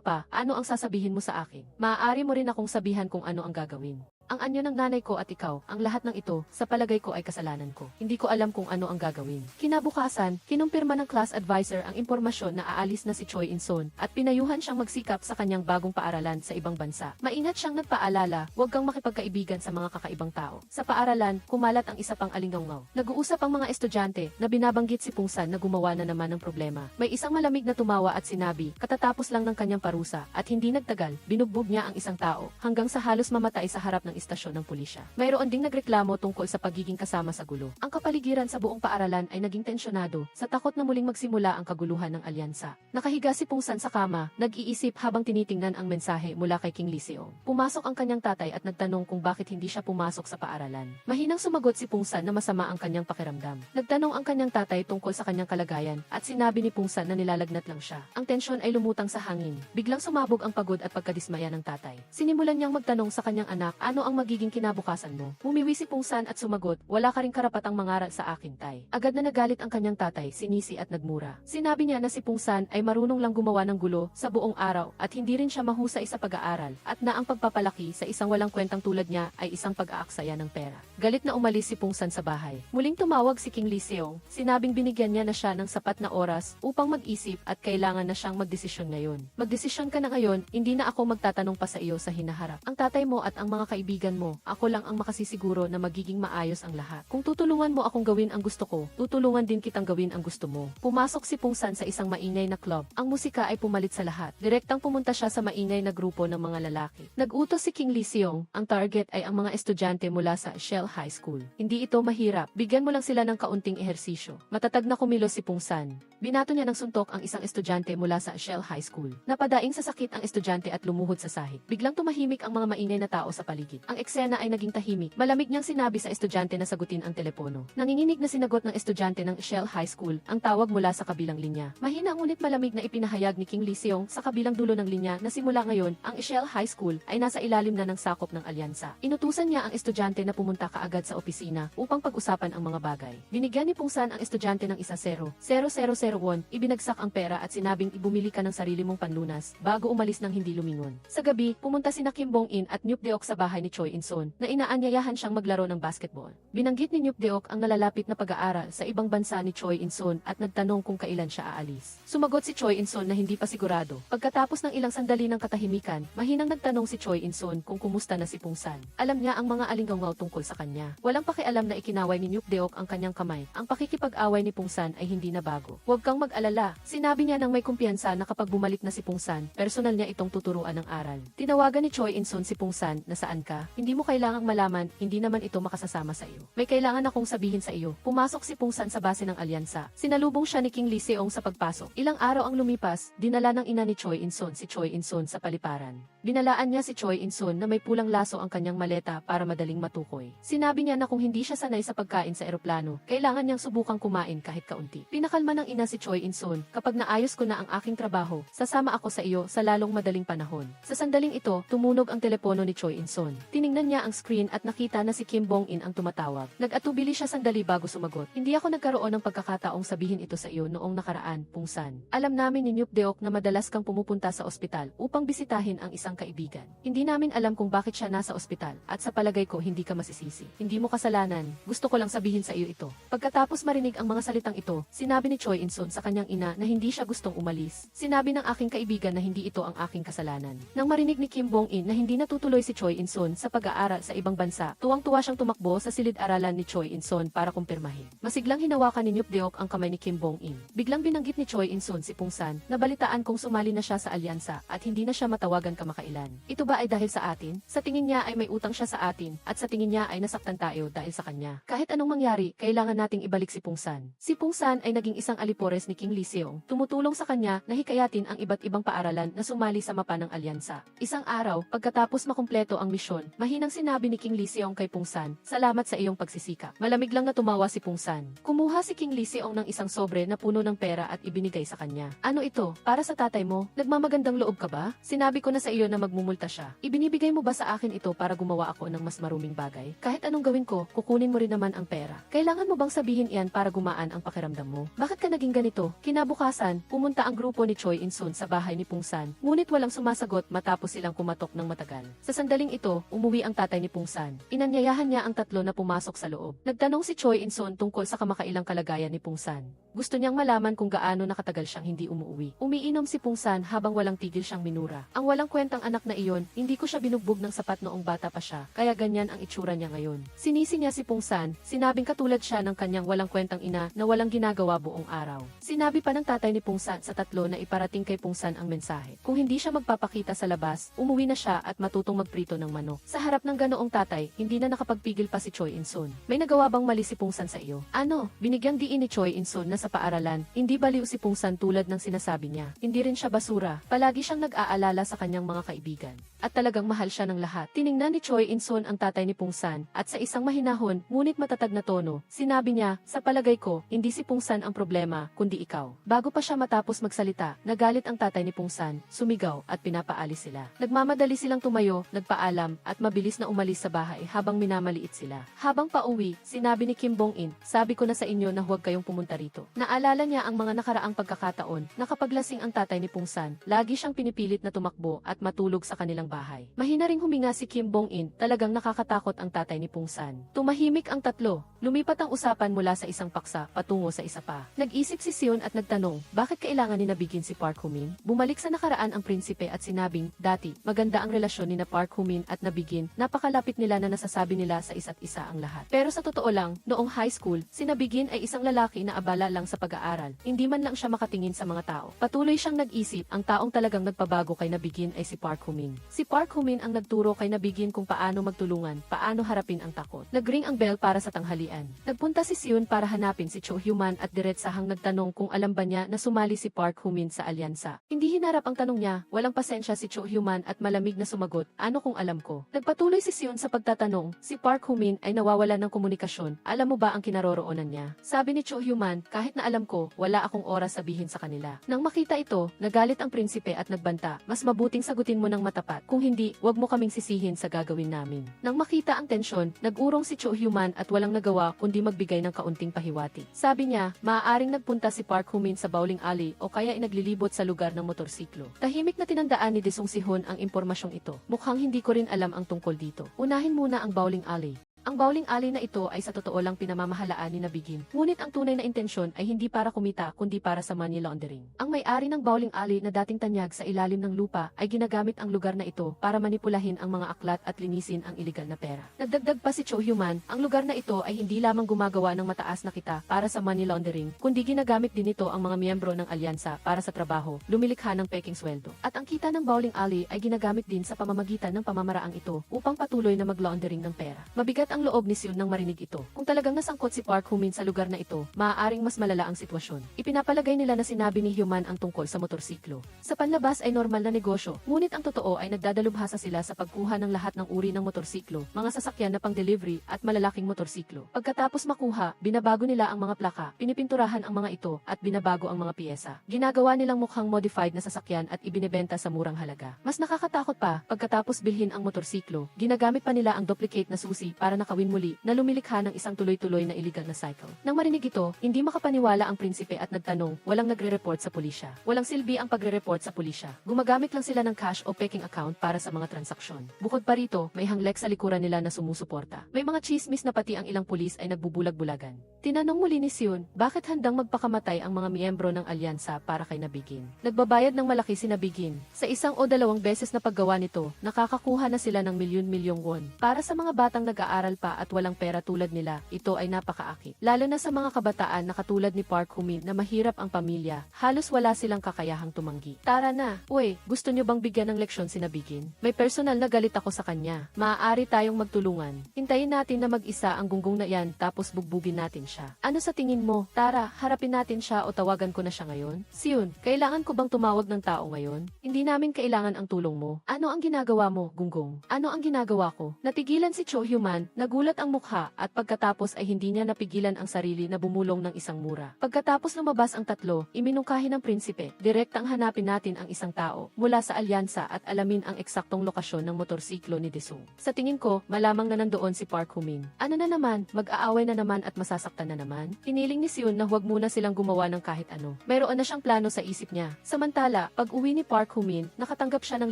pa, ano ang sasabihin mo sa akin? Maaari mo rin akong sabihan kung ano ang gagawin. Ang anyo ng nanay ko at ikaw, ang lahat ng ito, sa palagay ko ay kasalanan ko. Hindi ko alam kung ano ang gagawin." Kinabukasan, kinumpirma ng class advisor ang impormasyon na aalis na si Choi In-sun at pinayuhan siyang magsikap sa kanyang bagong paaralan sa ibang bansa. Maingat siyang nagpaalala, huwag kang makipagkaibigan sa mga kakaibang tao. Sa paaralan, kumalat ang isa pang alingawngaw. Nag-uusap ang mga estudyante na binabanggit si Pungsan na gumawa na naman ng problema. May isang malamig na tumawa at sinabi, katatapos lang ng kanyang parusa at hindi nagtagal, binugbog niya ang isang tao hanggang sa halos mamatay sa harap ng istasyon ng pulisya. Mayroon ding nagreklamo tungkol sa pagiging kasama sa gulo. Ang kapaligiran sa buong paaralan ay naging tensyonado sa takot na muling magsimula ang kaguluhan ng alyansa. Nakahiga si Pungsan sa kama, nag-iisip habang tinitingnan ang mensahe mula kay King Lee Seong. Pumasok ang kanyang tatay at nagtanong kung bakit hindi siya pumasok sa paaralan. Mahinang sumagot si Pungsan na masama ang kanyang pakiramdam. Nagtanong ang kanyang tatay tungkol sa kanyang kalagayan at sinabi ni Pungsan na nilalagnat lang siya. Ang tensyon ay lumutang sa hangin. Biglang sumabog ang pagod at pagkadismaya ng tatay. Sinimulan niyang magtanong sa kanyang anak, ano ang magiging kinabukasan mo? Umiwi si Pungsan at sumagot, wala ka ring karapatang mangaral sa akin, tay. Agad na nagalit ang kanyang tatay, sinisi at nagmura. Sinabi niya na si Pungsan ay marunong lang gumawa ng gulo sa buong araw at hindi rin siya mahusay sa pag-aaral at na ang pagpapalaki sa isang walang kwentang tulad niya ay isang pag-aaksaya ng pera. Galit na umalis si Pungsan sa bahay. Muling tumawag si King Lee Seong, sinabing binigyan niya na siya ng sapat na oras upang mag-isip at kailangan na siyang magdesisyon ngayon. Magdesisyon ka na ngayon, hindi na ako magtatanong pa sa iyo sa hinaharap. Ang tatay mo at ang mga kaibigan mo, ako lang ang makasisiguro na magiging maayos ang lahat. Kung tutulungan mo akong gawin ang gusto ko, tutulungan din kitang gawin ang gusto mo. Pumasok si Pungsan sa isang maingay na club. Ang musika ay pumalit sa lahat. Direktang pumunta siya sa maingay na grupo ng mga lalaki. Nag-utos si King Lee Seong, ang target ay ang mga estudyante mula sa Shell High School. Hindi ito mahirap, bigyan mo lang sila ng kaunting ehersisyo. Matatag na kumilos si Pungsan. Binato niya ng suntok ang isang estudyante mula sa Shell High School. Napadaing sa sakit ang estudyante at lumuhod sa sahig. Biglang tumahimik ang mga maingay na tao sa paligid. Ang eksena ay naging tahimik. Malamig niyang sinabi sa estudyante na sagutin ang telepono. Nanginginig na sinagot ng estudyante ng Shell High School ang tawag mula sa kabilang linya. Mahina ngunit malamig na ipinahayag ni King Lee Seong sa kabilang dulo ng linya na simula ngayon, ang Shell High School ay nasa ilalim na ng sakop ng alyansa. Inutusan niya ang estudyante na pumunta kaagad sa opisina upang pag-usapan ang mga bagay. Binigyan ni Pungsan ang estudyante ng isa 0,0001, ibinagsak ang pera at sinabing ibumili ka ng sarili mong panlunas bago umalis ng hindi lumingon. Sa gabi, pumunta sina Kim Bong-in at Nyup Deok sa bahay ni Choi In-sun na inaanyayahan siyang maglaro ng basketball. Binanggit ni Nyup Deok ang nalalapit na pag-aaral sa ibang bansa ni Choi In-sun at nagtanong kung kailan siya aalis. Sumagot si Choi In-sun na hindi pa sigurado. Pagkatapos ng ilang sandali ng katahimikan, mahinang nagtanong si Choi In-sun kung kumusta na si Pungsan. Alam niya ang mga alinggaw tungkol sa kanya. Walang pakialam na ikinaway ni Nyup Deok ang kanyang kamay. Ang pakikipag-away ni Pungsan ay hindi na bago. Huwag kang mag-alala. Sinabi niya nang may kumpiyansa na kapag bumalik na si Pungsan, personal niya itong tuturuan ng aral. Tinawagan ni Choi In-sun si Pungsan, nasaan ka? Hindi mo kailangang malaman, hindi naman ito makasasama sa iyo. May kailangan akong sabihin sa iyo. Pumasok si Pungsan sa base ng alyansa. Sinalubong siya ni King Lee Seong sa pagpasok. Ilang araw ang lumipas, dinala ng ina ni Choi In-sun si Choi In-sun sa paliparan. Binalaan niya si Choi In-sun na may pulang laso ang kanyang maleta para madaling matukoy. Sinabi niya na kung hindi siya sanay sa pagkain sa eroplano, kailangan niyang subukang kumain kahit kaunti. Pinakalma ng ina si Choi In-sun, kapag naayos ko na ang aking trabaho, sasama ako sa iyo sa lalong madaling panahon. Sa sandaling ito, tumunog ang telepono ni Choi In-sun. Tiningnan niya ang screen at nakita na si Kim Bong-in ang tumatawag. Nag-atubili siya sandali bago sumagot. Hindi ako nagkaroon ng pagkakataong sabihin ito sa iyo noong nakaraan, Pungsan. Alam namin ni Nyup Deok na madalas kang pumupunta sa ospital upang bisitahin ang isang kaibigan. Hindi namin alam kung bakit siya nasa ospital at sa palagay ko hindi ka masisisi. Hindi mo kasalanan. Gusto ko lang sabihin sa iyo ito. Pagkatapos marinig ang mga salitang ito, sinabi ni Choi In-sun sa kanyang ina na hindi siya gustong umalis. Sinabi ng aking kaibigan na hindi ito ang aking kasalanan. Nang marinig ni Kim Bong-in na hindi natutuloy si Choi In-sun sa pag-aaral sa ibang bansa, tuwang-tuwa siyang tumakbo sa silid-aralan ni Choi In-sun para kumpirmahin. Masiglang hinawakan ni Nyup Deok ang kamay ni Kim Bong-in. Biglang binanggit ni Choi In-sun si Pungsan na balitaan kung sumali na siya sa alyansa at hindi na siya matawagan kamakailan. Ito ba ay dahil sa atin? Sa tingin niya ay may utang siya sa atin at sa tingin niya ay nasaktan tayo dahil sa kanya. Kahit anong mangyari, kailangan nating ibalik si Pungsan. Si Pungsan ay naging isang alipores ni King Lee Seong, tumutulong sa kanya na hikayatin ang iba't ibang paaralan na sumali sa mapa ng alyansa. Isang araw, pagkatapos makumpleto ang misyon, mahinang sinabi ni King Lee Seong kay Pungsan, "Salamat sa iyong pagsisikap." Malamig lang na tumawa si Pungsan. Kumuha si King Lee Seong ng isang sobre na puno ng pera at ibinigay sa kanya. "Ano ito? Para sa tatay mo? Nagmamagandang loob ka ba? Sinabi ko na sa iyo na magmumulta siya. Ibinibigay mo ba sa akin ito para gumawa ako ng mas maruming bagay? Kahit anong gawin ko, kukunin mo rin naman ang pera. Kailangan mo bang sabihin iyan para gumaan ang pakiramdam mo? Bakit ka naging ganito?" Kinabukasan, pumunta ang grupo ni Choi In-sun sa bahay ni Pungsan, ngunit walang sumasagot matapos silang kumatok ng matagal. Sa sandaling ito, umuwi ang tatay ni Pungsan. Inanyayahan niya ang tatlo na pumasok sa loob. Nagtanong si Choi In-sun tungkol sa kamakailang kalagayan ni Pungsan. Gusto niyang malaman kung gaano nakatagal siyang hindi umuwi. Umiinom si Pungsan habang walang tigil siyang minura. "Ang walang kwentang anak na iyon, hindi ko siya binugbog ng sapat noong bata pa siya, kaya ganyan ang itsura niya ngayon." Sinisi niya si Pungsan, sinabing katulad siya ng kanyang walang kwentang ina na walang ginagawa buong araw. Sinabi pa ng tatay ni Pungsan sa tatlo na iparating kay Pungsan ang mensahe. Kung hindi siya magpapakita sa labas, umuwi na siya at matutong magprito ng manok. Sa harap ng ganoong tatay, hindi na nakapagpigil pa si Choi In-sun. "May nagawa bang mali si Pungsan sa iyo?" "Ano?" Binigyang diin ni Choi In-sun na sa paaralan, hindi baliw si Pungsan tulad ng sinasabi niya. Hindi rin siya basura. Palagi siyang nag-aalala sa kanyang mga kaibigan. At talagang mahal siya ng lahat. Tiningnan ni Choi In-sun ang tatay ni Pungsan at sa isang mahinahon, ngunit matatag na tono, sinabi niya, "Sa palagay ko, hindi si Pungsan ang problema, kundi ikaw." Bago pa siya matapos magsalita, nagalit ang tatay ni Pungsan, sumigaw at pinapaalis sila. Nagmamadali silang tumayo, nagpaalam at mabilis na umalis sa bahay habang minamaliit sila. Habang pauwi, sinabi ni Kim Bong-in, "Sabi ko na sa inyo na huwag kayong pumunta rito." Naalala niya ang mga nakaraang pagkakataon na kapag lasing ang tatay ni Pungsan, lagi siyang pinipilit na tumakbo at matulog sa kanilang bahay. Mahina ring huminga si Kim Bong-in, talagang nakakatakot ang tatay ni Pungsan. Tumahimik ang tatlo. Lumipat ang usapan mula sa isang paksa patungo sa isa pa. Nag-isip si Seon at nagtanong, bakit kailangan ni Nabigin si Park Ho-min? Bumalik sa nakaraan ang prinsipe at sinabing, dati, maganda ang relasyon ni na Park Ho-min at Nabigin, napakalapit nila na nasasabi nila sa isa't isa ang lahat. Pero sa totoo lang, noong high school, si Nabigin ay isang lalaki na abala lang sa pag-aaral. Hindi man lang siya makatingin sa mga tao. Patuloy siyang nag-isip, ang taong talagang nagpabago kay Nabigin ay si Park Ho-min. Si Park Ho-min ang nagturo kay Nabigin kung paano magtulungan, paano harapin ang takot. Nagring ang bell para sa tanghalian. Nagpunta si Seon para hanapin si Cho Hyun-man at diretsahang nagtanong kung alam ba niya na sumali si Park Ho-min sa alyansa. Hindi hinarap ang tanong niya, walang pasensya si Cho Hyun-man at malamig na sumagot, ano kung alam ko? Nagpatuloy si Seon sa pagtatanong, si Park Ho-min ay nawawalan ng komunikasyon, alam mo ba ang kinaroroonan niya? Sabi ni Cho Hyun-man, kahit na alam ko, wala akong oras sabihin sa kanila. Nang makita ito, nagalit ang prinsipe at nagbanta, mas mabuting sagutin mo ng matapat, kung hindi, wag mo kaming sisihin sa gagawin namin. Nang makita ang tensyon, nag-urong si Cho Hyun-man at walang nagawa kundi magbigay ng kaunting pahiwati. Sabi niya, maaaring nagpunta si Park Ho-min sa bowling alley o kaya inaglilibot sa lugar ng motorsiklo. Tahimik na tinandaan ni Desong Sihon ang impormasyong ito. Mukhang hindi ko rin alam ang tungkol dito. Unahin muna ang bowling alley. Ang bowling alley na ito ay sa totoo lang pinamamahalaan ni Nabigin. Ngunit ang tunay na intensyon ay hindi para kumita kundi para sa money laundering. Ang may-ari ng bowling alley na dating tanyag sa ilalim ng lupa ay ginagamit ang lugar na ito para manipulahin ang mga aklat at linisin ang iligal na pera. Nagdagdag pa si Cho Hyun-man, ang lugar na ito ay hindi lamang gumagawa ng mataas na kita para sa money laundering, kundi ginagamit din ito ang mga miyembro ng alyansa para sa trabaho, lumilikha ng peking sweldo. At ang kita ng bowling alley ay ginagamit din sa pamamagitan ng pamamaraang ito upang patuloy na mag-laundering ng pera. Mabigat ang ang loob ni Seon nang marinig ito. Kung talagang nasangkot si Park Hoo-min sa lugar na ito, maaaring mas malala ang sitwasyon. Ipinapalagay nila na sinabi ni Hyuman ang tungkol sa motorsiklo. Sa panlabas ay normal na negosyo, ngunit ang totoo ay nagdadalubhasa sila sa pagkuha ng lahat ng uri ng motorsiklo, mga sasakyan na pang-delivery at malalaking motorsiklo. Pagkatapos makuha, binabago nila ang mga plaka, pinipinturahan ang mga ito at binabago ang mga piyesa. Ginagawa nilang mukhang modified na sasakyan at ibinebenta sa murang halaga. Mas nakakatakot pa, pagkatapos bilhin ang motorsiklo, ginagamit pa nila ang duplicate na susi para nakawin muli na lumilikha ng isang tuloy-tuloy na illegal na cycle. Nang marinig ito, hindi makapaniwala ang prinsipe at nagtanong, walang nagre-report sa pulisya. Walang silbi ang pagre-report sa pulisya. Gumagamit lang sila ng cash o peking account para sa mga transaksyon. Bukod pa rito, may hanglek sa likuran nila na sumusuporta. May mga chismis na pati ang ilang pulis ay nagbubulag-bulagan. Tinanong muli ni Seon, bakit handang magpakamatay ang mga miyembro ng alyansa para kay Nabigin? Nagbabayad ng malaki si Nabigin. Sa isang o dalawang beses na paggawa nito, nakakakuha na sila ng milyon-milyong won. Para sa mga batang nag-aaral pa at walang pera tulad nila, ito ay napakaakit. Lalo na sa mga kabataan na katulad ni Park Hoo-min na mahirap ang pamilya, halos wala silang kakayahang tumanggi. Tara na, uy, gusto nyo bang bigyan ng leksyon si Nabigin? May personal na galit ako sa kanya. Maaari tayong magtulungan. Hintayin natin na mag-isa ang gunggong na yan tapos bugbugin natin siya. Ano sa tingin mo? Tara, harapin natin siya o tawagan ko na siya ngayon? Seon, kailangan ko bang tumawag ng tao ngayon? Hindi namin kailangan ang tulong mo. Ano ang ginagawa mo, gunggong? Ano ang ginagawa ko? Natigilan si Cho Hyuman, nagulat ang mukha at pagkatapos ay hindi niya napigilan ang sarili na bumulong ng isang mura. Pagkatapos lumabas ang tatlo, iminungkahi ng prinsipe, direktang hanapin natin ang isang tao mula sa alyansa at alamin ang eksaktong lokasyon ng motorsiklo ni Daesung. Sa tingin ko, malamang na nandoon si Park Hoo-min. Ano na naman, mag-aaway na naman at masasaktan na naman? Hiniling ni Seon na huwag muna silang gumawa ng kahit ano. Mayroon na siyang plano sa isip niya. Samantala, pag uwi ni Park Hoo-min, nakatanggap siya ng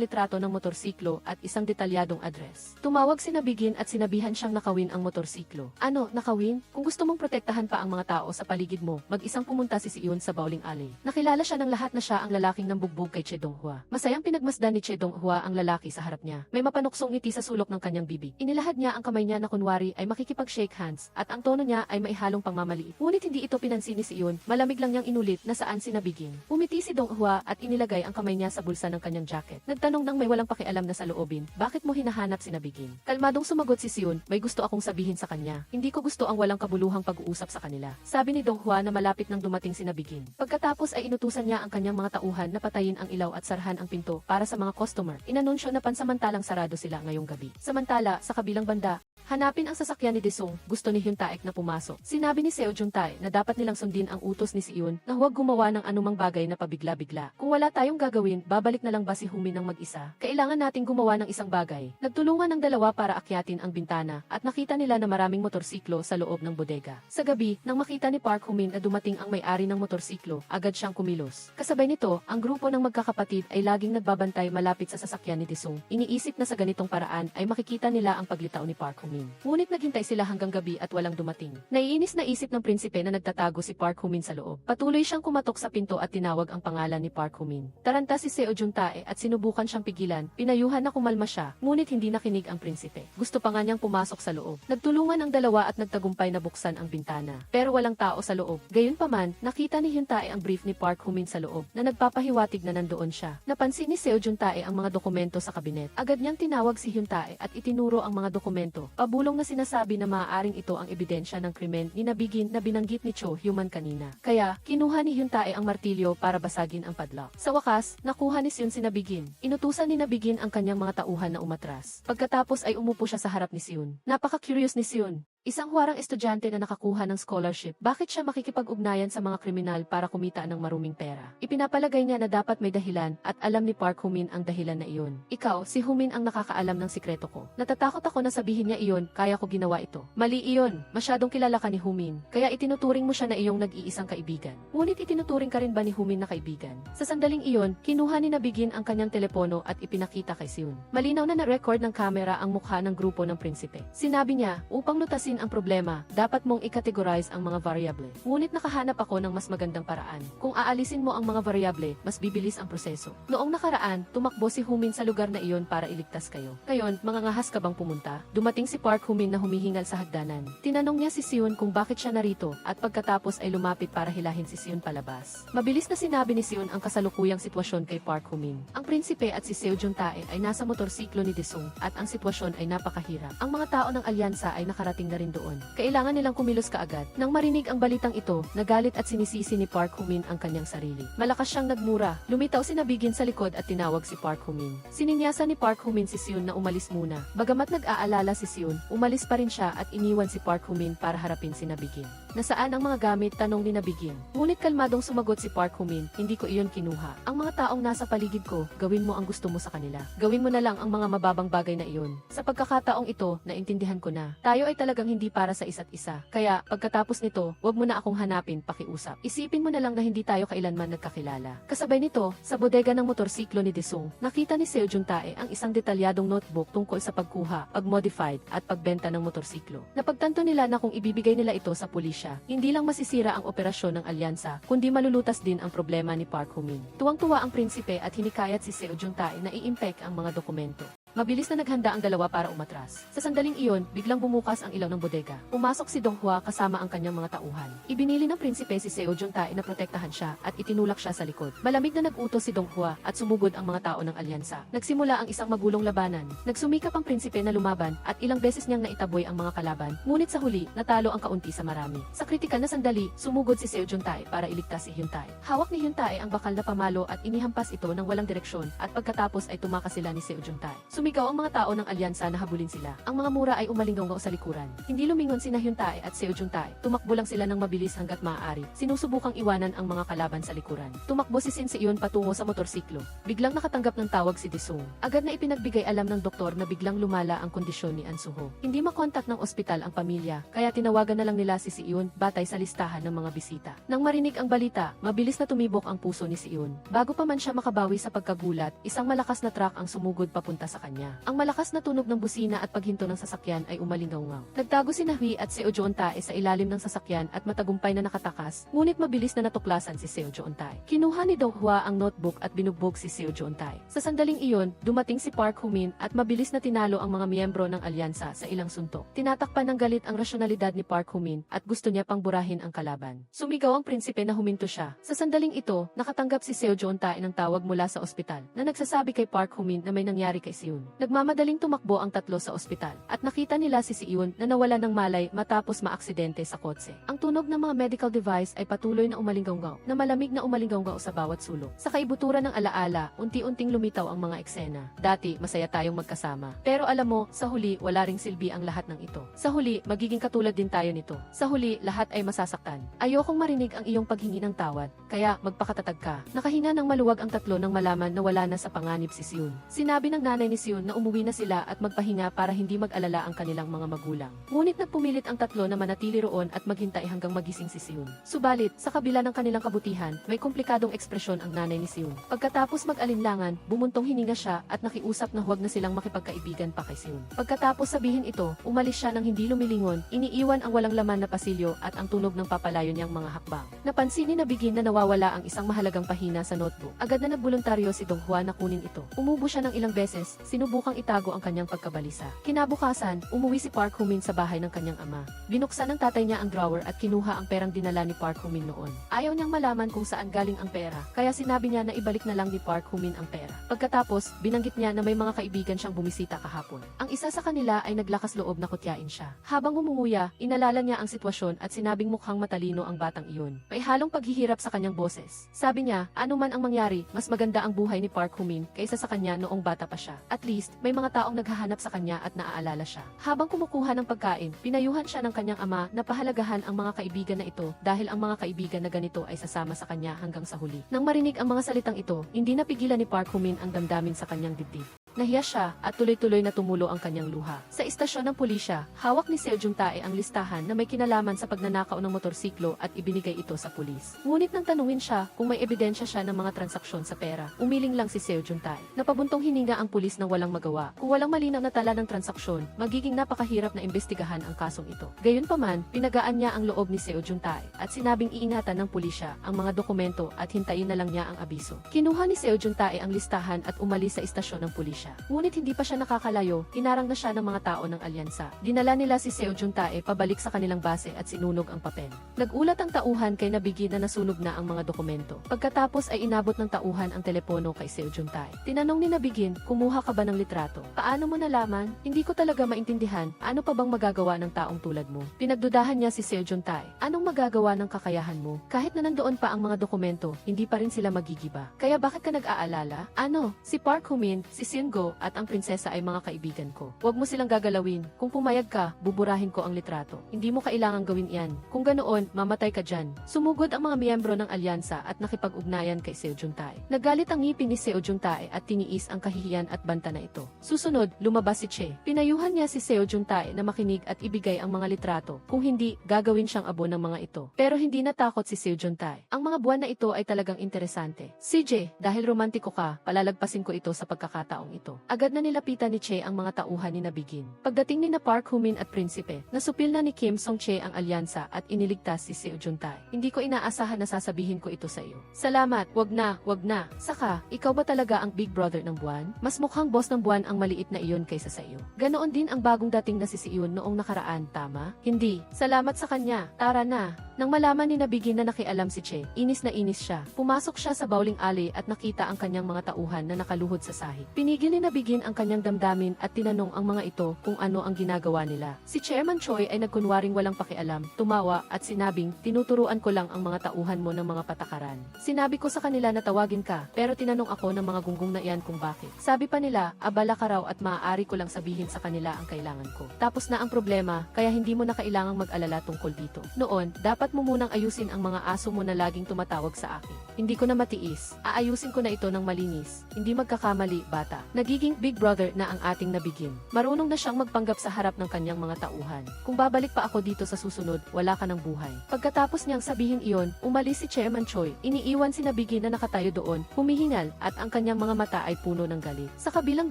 litrato ng motorsiklo at isang detalyadong address. Tumawag si Nabigin at sinabihan siyang nakawin ang motorsiklo. Ano, nakawin? Kung gusto mong protektahan pa ang mga tao sa paligid mo, mag-isang pumunta si Seon sa bowling alley. Nakilala siya ng lahat na siya ang lalaking nambugbog kay Che Dong-hwa. Masayang pinagmasdan ni Che Dong-hwa ang lalaki sa harap niya. May mapanuksong ngiti sa sulok ng kanyang bibig. Inilahad niya ang kamay niya na kunwari ay makikipag-shake hands at ang tono niya ay maihalong pangmamaliit. Ngunit hindi ito pinansin ni Seon, malamig lang niyang inulit na saan si Nabigin. Umiti si Dong-hwa at inilagay ang kamay niya sa bulsa ng kanyang jacket. Nagtanong nang may walang pakialam na sa loobin, bakit mo hinahanap si Nabigin? Kalmadong sumagot si Seon, may gusto akong sabihin sa kanya. Hindi ko gusto ang walang kabuluhang pag-uusap sa kanila. Sabi ni Dong-hwa na malapit nang dumating si Nabigin. Pagkatapos ay inutusan niya ang kanyang mga tauhan na patayin ang ilaw at sarhan ang pinto para sa mga customer. Inanunsyo na pansamantalang sarado sila ngayong gabi. Samantala, sa kabilang banda, hanapin ang sasakyan ni Daesung, gusto ni Hyun Taek na pumasok. Sinabi ni Seo Jun Tae na dapat nilang sundin ang utos ni Seon na huwag gumawa ng anumang bagay na pabigla-bigla. Kung wala tayong gagawin, babalik na lang ba si Hoo-min ng mag-isa? Kailangan nating gumawa ng isang bagay. Nagtulungan ng dalawa para akyatin ang bintana at nakita nila na maraming motorsiklo sa loob ng bodega. Sa gabi, nang makita ni Park Hoo-min na dumating ang may-ari ng motorsiklo, agad siyang kumilos. Kasabay nito, ang grupo ng magkakapatid ay laging nagbabantay malapit sa sasakyan ni Daesung. Iniisip na sa ganitong paraan ay makikita nila ang paglitaw ni Park Hoo-min. Ngunit naghintay sila hanggang gabi at walang dumating. Naiinis na isip ng prinsipe na nagtatago si Park Hoo-min sa loob. Patuloy siyang kumatok sa pinto at tinawag ang pangalan ni Park Hoo-min. Taranta si Seo Jun Tae at sinubukan siyang pigilan, pinayuhan na kumalma siya, ngunit hindi nakinig ang prinsipe. Gusto pa nga niyang pumasok sa loob. Nagtulungan ang dalawa at nagtagumpay na buksan ang bintana. Pero walang tao sa loob. Gayunpaman, nakita ni Hyun Tae ang brief ni Park Hoo-min sa loob na nagpapahiwatig na nandoon siya. Napansin ni Seo Jun Tae ang mga dokumento sa kabinet. Agad niyang tinawag si Hyun Tae at itinuro ang mga dokumento. Pabulong na sinasabi na maaaring ito ang ebidensya ng krimen ni Nabigin na binanggit ni Cho Hyuman kanina. Kaya, kinuha ni Hyun Tae ang martilyo para basagin ang padlock. Sa wakas, nakuha ni Seon si Nabigin. Inutusan ni Nabigin ang kanyang mga tauhan na umatras. Pagkatapos ay umupo siya sa harap ni Seon. Napaka-curious ni Seon. Isang huwarang estudyante na nakakuha ng scholarship, bakit siya makikipag-ugnayan sa mga kriminal para kumita ng maruming pera? Ipinapalagay niya na dapat may dahilan at alam ni Park Hoo-min ang dahilan na iyon. Ikaw, si Hoo-min ang nakakaalam ng sikreto ko. Natatakot ako na sabihin niya iyon, kaya ko ginawa ito. Mali iyon, masyadong kilala ka ni Hoo-min, kaya itinuturing mo siya na iyong nag-iisang kaibigan. Ngunit itinuturing ka rin ba ni Hoo-min na kaibigan? Sa sandaling iyon, kinuha ni Nabigin ang kanyang telepono at ipinakita kay Seon. Malinaw na na-record ng kamera ang mukha ng grupo ng prinsipe. Sinabi niya, upang lutasin ang problema, dapat mong i-categorize ang mga variable. Ngunit nakahanap ako ng mas magandang paraan. Kung aalisin mo ang mga variable, mas bibilis ang proseso. Noong nakaraan, tumakbo si Humin sa lugar na iyon para iligtas kayo. Ngayon, mangangahas ka bang pumunta? Dumating si Park Humin na humihingal sa hagdanan. Tinanong niya si Seon kung bakit siya narito at pagkatapos ay lumapit para hilahin si Seon palabas. Mabilis na sinabi ni Seon ang kasalukuyang sitwasyon kay Park Humin. Ang prinsipe at si Seo Jun-tae ay nasa motorsiklo ni Daesung at ang sitwasyon ay napakahirap. Ang mga tao ng alyansa ay nakarating na rin doon. Kailangan nilang kumilos kaagad. Nang marinig ang balitang ito, nagalit at sinisisi ni Park Humin ang kanyang sarili. Malakas siyang nagmura. Lumitaw si Nabigin sa likod at tinawag si Park Humin. Sininyasan ni Park Humin si Seon na umalis muna. Bagamat nag-aalala si Seon, umalis pa rin siya at iniwan si Park Humin para harapin si Nabigin. Nasaan ang mga gamit? Tanong ni Nabigin. Ngunit kalmadong sumagot si Park Humin, hindi ko iyon kinuha. Ang mga taong nasa paligid ko, gawin mo ang gusto mo sa kanila. Gawin mo na lang ang mga mababang bagay na iyon. Sa pagkakataong ito, naintindihan ko na. Tayo ay talagang hindi para sa isa't isa. Kaya, pagkatapos nito, wag mo na akong hanapin, pakiusap. Isipin mo na lang na hindi tayo kailanman nagkakilala. Kasabay nito, sa bodega ng motorsiklo ni Daesung, nakita ni Seo Jun-tae ang isang detalyadong notebook tungkol sa pagkuha, pag-modified, at pagbenta ng motorsiklo. Napagtanto nila na kung ibibigay nila ito sa pulisya, hindi lang masisira ang operasyon ng alyansa, kundi malulutas din ang problema ni Park Humin. Tuwang-tuwa ang prinsipe at hinikayat si Seo Jun-tae na i-impect ang mga dokumento. Mabilis na naghanda ang dalawa para umatras. Sa sandaling iyon, biglang bumukas ang ilaw ng bodega. Pumasok si Dong Hua kasama ang kanyang mga tauhan. Ibinili ng prinsipe si Seo Jun-tae na protektahan siya at itinulak siya sa likod. Malamig na nag-utos si Dong Hua at sumugod ang mga tao ng alyansa. Nagsimula ang isang magulong labanan. Nagsumikap ang prinsipe na lumaban at ilang beses niyang naitaboy ang mga kalaban. Ngunit sa huli, natalo ang kaunti sa marami. Sa kritikal na sandali, sumugod si Seo Jun-tae para iligtas si Hyun-tae. Hawak ni Hyun-tae ang bakal na pamalo at inihampas ito ng walang direksyon at pagkatapos ay tumakas sila ni Seo Jun-tae. Sumigaw ang mga tao ng alyansa na habulin sila. Ang mga mura ay umalingaw sa likuran. Hindi lumingon sina Hyun-tae at Seo Jun-tae. Tumakbo lang sila ng mabilis hanggat maaari. Sinusubukang iwanan ang mga kalaban sa likuran. Tumakbo si Shin Seon patungo sa motorsiklo. Biglang nakatanggap ng tawag si Daesung. Agad na ipinagbigay alam ng doktor na biglang lumala ang kondisyon ni An Soo-ho. Hindi makontak ng ospital ang pamilya, kaya tinawagan na lang nila si Seon batay sa listahan ng mga bisita. Nang marinig ang balita, mabilis na tumibok ang puso ni Seon. Bago pa man siya makabawi sa pagkagulat, isang malakas na truck ang sumugod papunta sa kanya. Ang malakas na tunog ng busina at paghinto ng sasakyan ay umalingaw-ngaw. Nagtago si Hui at Seo Jun-tae sa ilalim ng sasakyan at matagumpay na nakatakas, ngunit mabilis na natuklasan si Seo Jun-tae. Kinuha ni Dong Hua ang notebook at binugbog si Seo Jun-tae. Sa sandaling iyon, dumating si Park Humin at mabilis na tinalo ang mga miyembro ng alyansa sa ilang suntok. Tinatakpan ng galit ang rasyonalidad ni Park Humin at gusto niya pang burahin ang kalaban. Sumigaw ang prinsipe na huminto siya. Sa sandaling ito, nakatanggap si Seo Jun-tae ng tawag mula sa ospital na nagsasabi kay Park Humin na may nangyari kay Seon. Nagmamadaling tumakbo ang tatlo sa ospital at nakita nila si Seon na nawala ng malay matapos maaksidente sa kotse. Ang tunog ng mga medical device ay patuloy na umalinggaw na malamig na umalinggaw sa bawat sulok. Sa kaibuturan ng alaala, unti-unting lumitaw ang mga eksena. Dati, masaya tayong magkasama. Pero alam mo, sa huli, wala ring silbi ang lahat ng ito. Sa huli, magiging katulad din tayo nito. Sa huli, lahat ay masasaktan. Ayokong marinig ang iyong paghingi ng tawad, kaya magpakatatag ka. Nakahinga ng maluwag ang tatlo nang malaman na wala na sa panganib si Seon. Sinabi ng nanay ni Seon na umuwi na sila at magpahinga para hindi mag-alala ang kanilang mga magulang. Ngunit nagpumilit ang tatlo na manatili roon at maghintay hanggang magising si Seon. Subalit, sa kabila ng kanilang kabutihan, may komplikadong ekspresyon ang nanay ni Seon. Pagkatapos mag-alinlangan, bumuntong hininga siya at nakiusap na huwag na silang makipagkaibigan pa kay Seon. Pagkatapos sabihin ito, umalis siya nang hindi lumilingon, iniiwan ang walang laman na pasilyo at ang tunog ng papalayo niyang mga hakbang. Napansin ni Nabigin na nawawala ang isang mahalagang pahina sa notebook. Agad na nagboluntaryo si Dong Hua na kunin ito. Umubo siya ng ilang beses, sinubukang itago ang kanyang pagkabalisa. Kinabukasan, umuwi si Park Humin sa bahay ng kanyang ama. Binuksan ng tatay niya ang drawer at kinuha ang perang dinala ni Park Humin noon. Ayaw niyang malaman kung saan galing ang pera, kaya sinabi niya na ibalik na lang ni Park Humin ang pera. Pagkatapos, binanggit niya na may mga kaibigan siyang bumisita kahapon. Ang isa sa kanila ay naglakas loob na kutyain siya. Habang umuuya, inalala niya ang sitwasyon at sinabing mukhang matalino ang batang iyon. May halong paghihirap sa kanyang boses. Sabi niya, ano man ang mangyari, mas maganda ang buhay ni Park Humin kaysa sa kanya noong bata pa siya. At least, may mga taong naghahanap sa kanya at naaalala siya. Habang kumukuha ng pagkain, pinayuhan siya ng kanyang ama na pahalagahan ang mga kaibigan na ito dahil ang mga kaibigan na ganito ay sasama sa kanya hanggang sa huli. Nang marinig ang mga salitang ito, hindi napigilan ni Park Humin ang damdamin sa kanyang dibdib. Nahiya siya at tuloy-tuloy na tumulo ang kanyang luha. Sa istasyon ng pulisya, hawak ni Seo Juntae ang listahan na may kinalaman sa pagnanakaw ng motorsiklo at ibinigay ito sa pulis. Ngunit nang tanungin siya kung may ebidensya siya ng mga transaksyon sa pera, umiling lang si Seo Juntae. Napabuntong hininga ang pulis nang walang magawa. Kung walang malinaw na tala ng transaksyon, magiging napakahirap na imbestigahan ang kasong ito. Gayunpaman, pinagaan niya ang loob ni Seo Juntae at sinabing iingatan ng pulisya ang mga dokumento at hintayin na lang niya ang abiso. Kinuha ni Seo Juntae ang listahan at umalis sa istasyon ng pulisya. Ngunit hindi pa siya nakakalayo, hinarang na siya ng mga tao ng alyansa. Dinala nila si Seo Juntae pabalik sa kanilang base at sinunog ang papel. Nagulat ang tauhan kay Nabigi na nasunog na ang mga dokumento. Pagkatapos ay inabot ng tauhan ang telepono kay Seo Juntae. Tinanong ni Nabigin, kumuha ka ba ng litrato? Paano mo nalaman? Hindi ko talaga maintindihan. Ano pa bang magagawa ng taong tulad mo? Pinagdudahan niya si Seo Juntae. Anong magagawa ng kakayahan mo? Kahit na nandoon pa ang mga dokumento, hindi pa rin sila magigiba. Kaya bakit ka nag-aalala? Ano? Si Park Hoo-min, si Shin-go at ang prinsesa ay mga kaibigan ko. Huwag mo silang gagalawin. Kung pumayag ka, buburahin ko ang litrato. Hindi mo kailangang gawin iyan. Kung ganoon, mamatay ka dyan. Sumugod ang mga miyembro ng alyansa at nakipag-ugnayan kay Seo Juntae. Nagalit ang ngipin ni Seo Juntae at tiniis ang kahihiyan at banta na ito. Susunod, lumabas si Che. Pinayuhan niya si Seo Juntae na makinig at ibigay ang mga litrato. Kung hindi, gagawin siyang abo ng mga ito. Pero hindi natakot si Seo Juntae. Ang mga buwan na ito ay talagang interesante. CJ, dahil romantiko ka, palalagpasin ko ito sa pagkakataong ito. Agad na nilapitan ni Che ang mga tauhan ni Nabigin. Pagdating ni na Park Hoo-min at prinsipe, nasupil na ni Kim Song Che ang alyansa at iniligtas si Seo Juntae. Hindi ko inaasahan na sasabihin ko ito sa iyo. Salamat, wag na, wag na. Saka, ikaw ba talaga ang big brother ng buwan? Mas mukhang boss ng buwan ang maliit na iyon kaysa sa iyo. Ganoon din ang bagong dating na si Siun noong nakaraan, tama? Hindi. Salamat sa kanya. Tara na. Nang malaman ni Nabigin na nakialam si Che, inis na inis siya. Pumasok siya sa bowling alley at nakita ang kanyang mga tauhan na nakaluhod sa sahig. Pinigil ni Nabigin ang kanyang damdamin at tinanong ang mga ito kung ano ang ginagawa nila. Si Chairman Choi ay nagkunwaring walang pakialam, tumawa at sinabing, tinuturuan ko lang ang mga tauhan mo ng mga patakaran. Sinabi ko sa kanila na tawagin ka, pero tinanong ako ng mga gunggong na iyan kung bakit. Sabi pa nila, abala ka raw at maaari ko lang sabihin sa kanila ang kailangan ko. Tapos na ang problema, kaya hindi mo na kailangang mag-alala tungkol dito. Noon, dapat mo munang ayusin ang mga aso mo na laging tumatawag sa akin. Hindi ko na matiis. Aayusin ko na ito ng malinis. Hindi magkakamali, bata. Nagiging big brother na ang ating Nabigin. Marunong na siyang magpanggap sa harap ng kanyang mga tauhan. Kung babalik pa ako dito sa susunod, wala ka ng buhay. Pagkatapos niyang sabihin iyon, umalis si Chairman Choi. Iniiwan si Nabigin na nakatayo doon, humihingal, at ang kanyang mga mata ay puno ng galit. Sa kabilang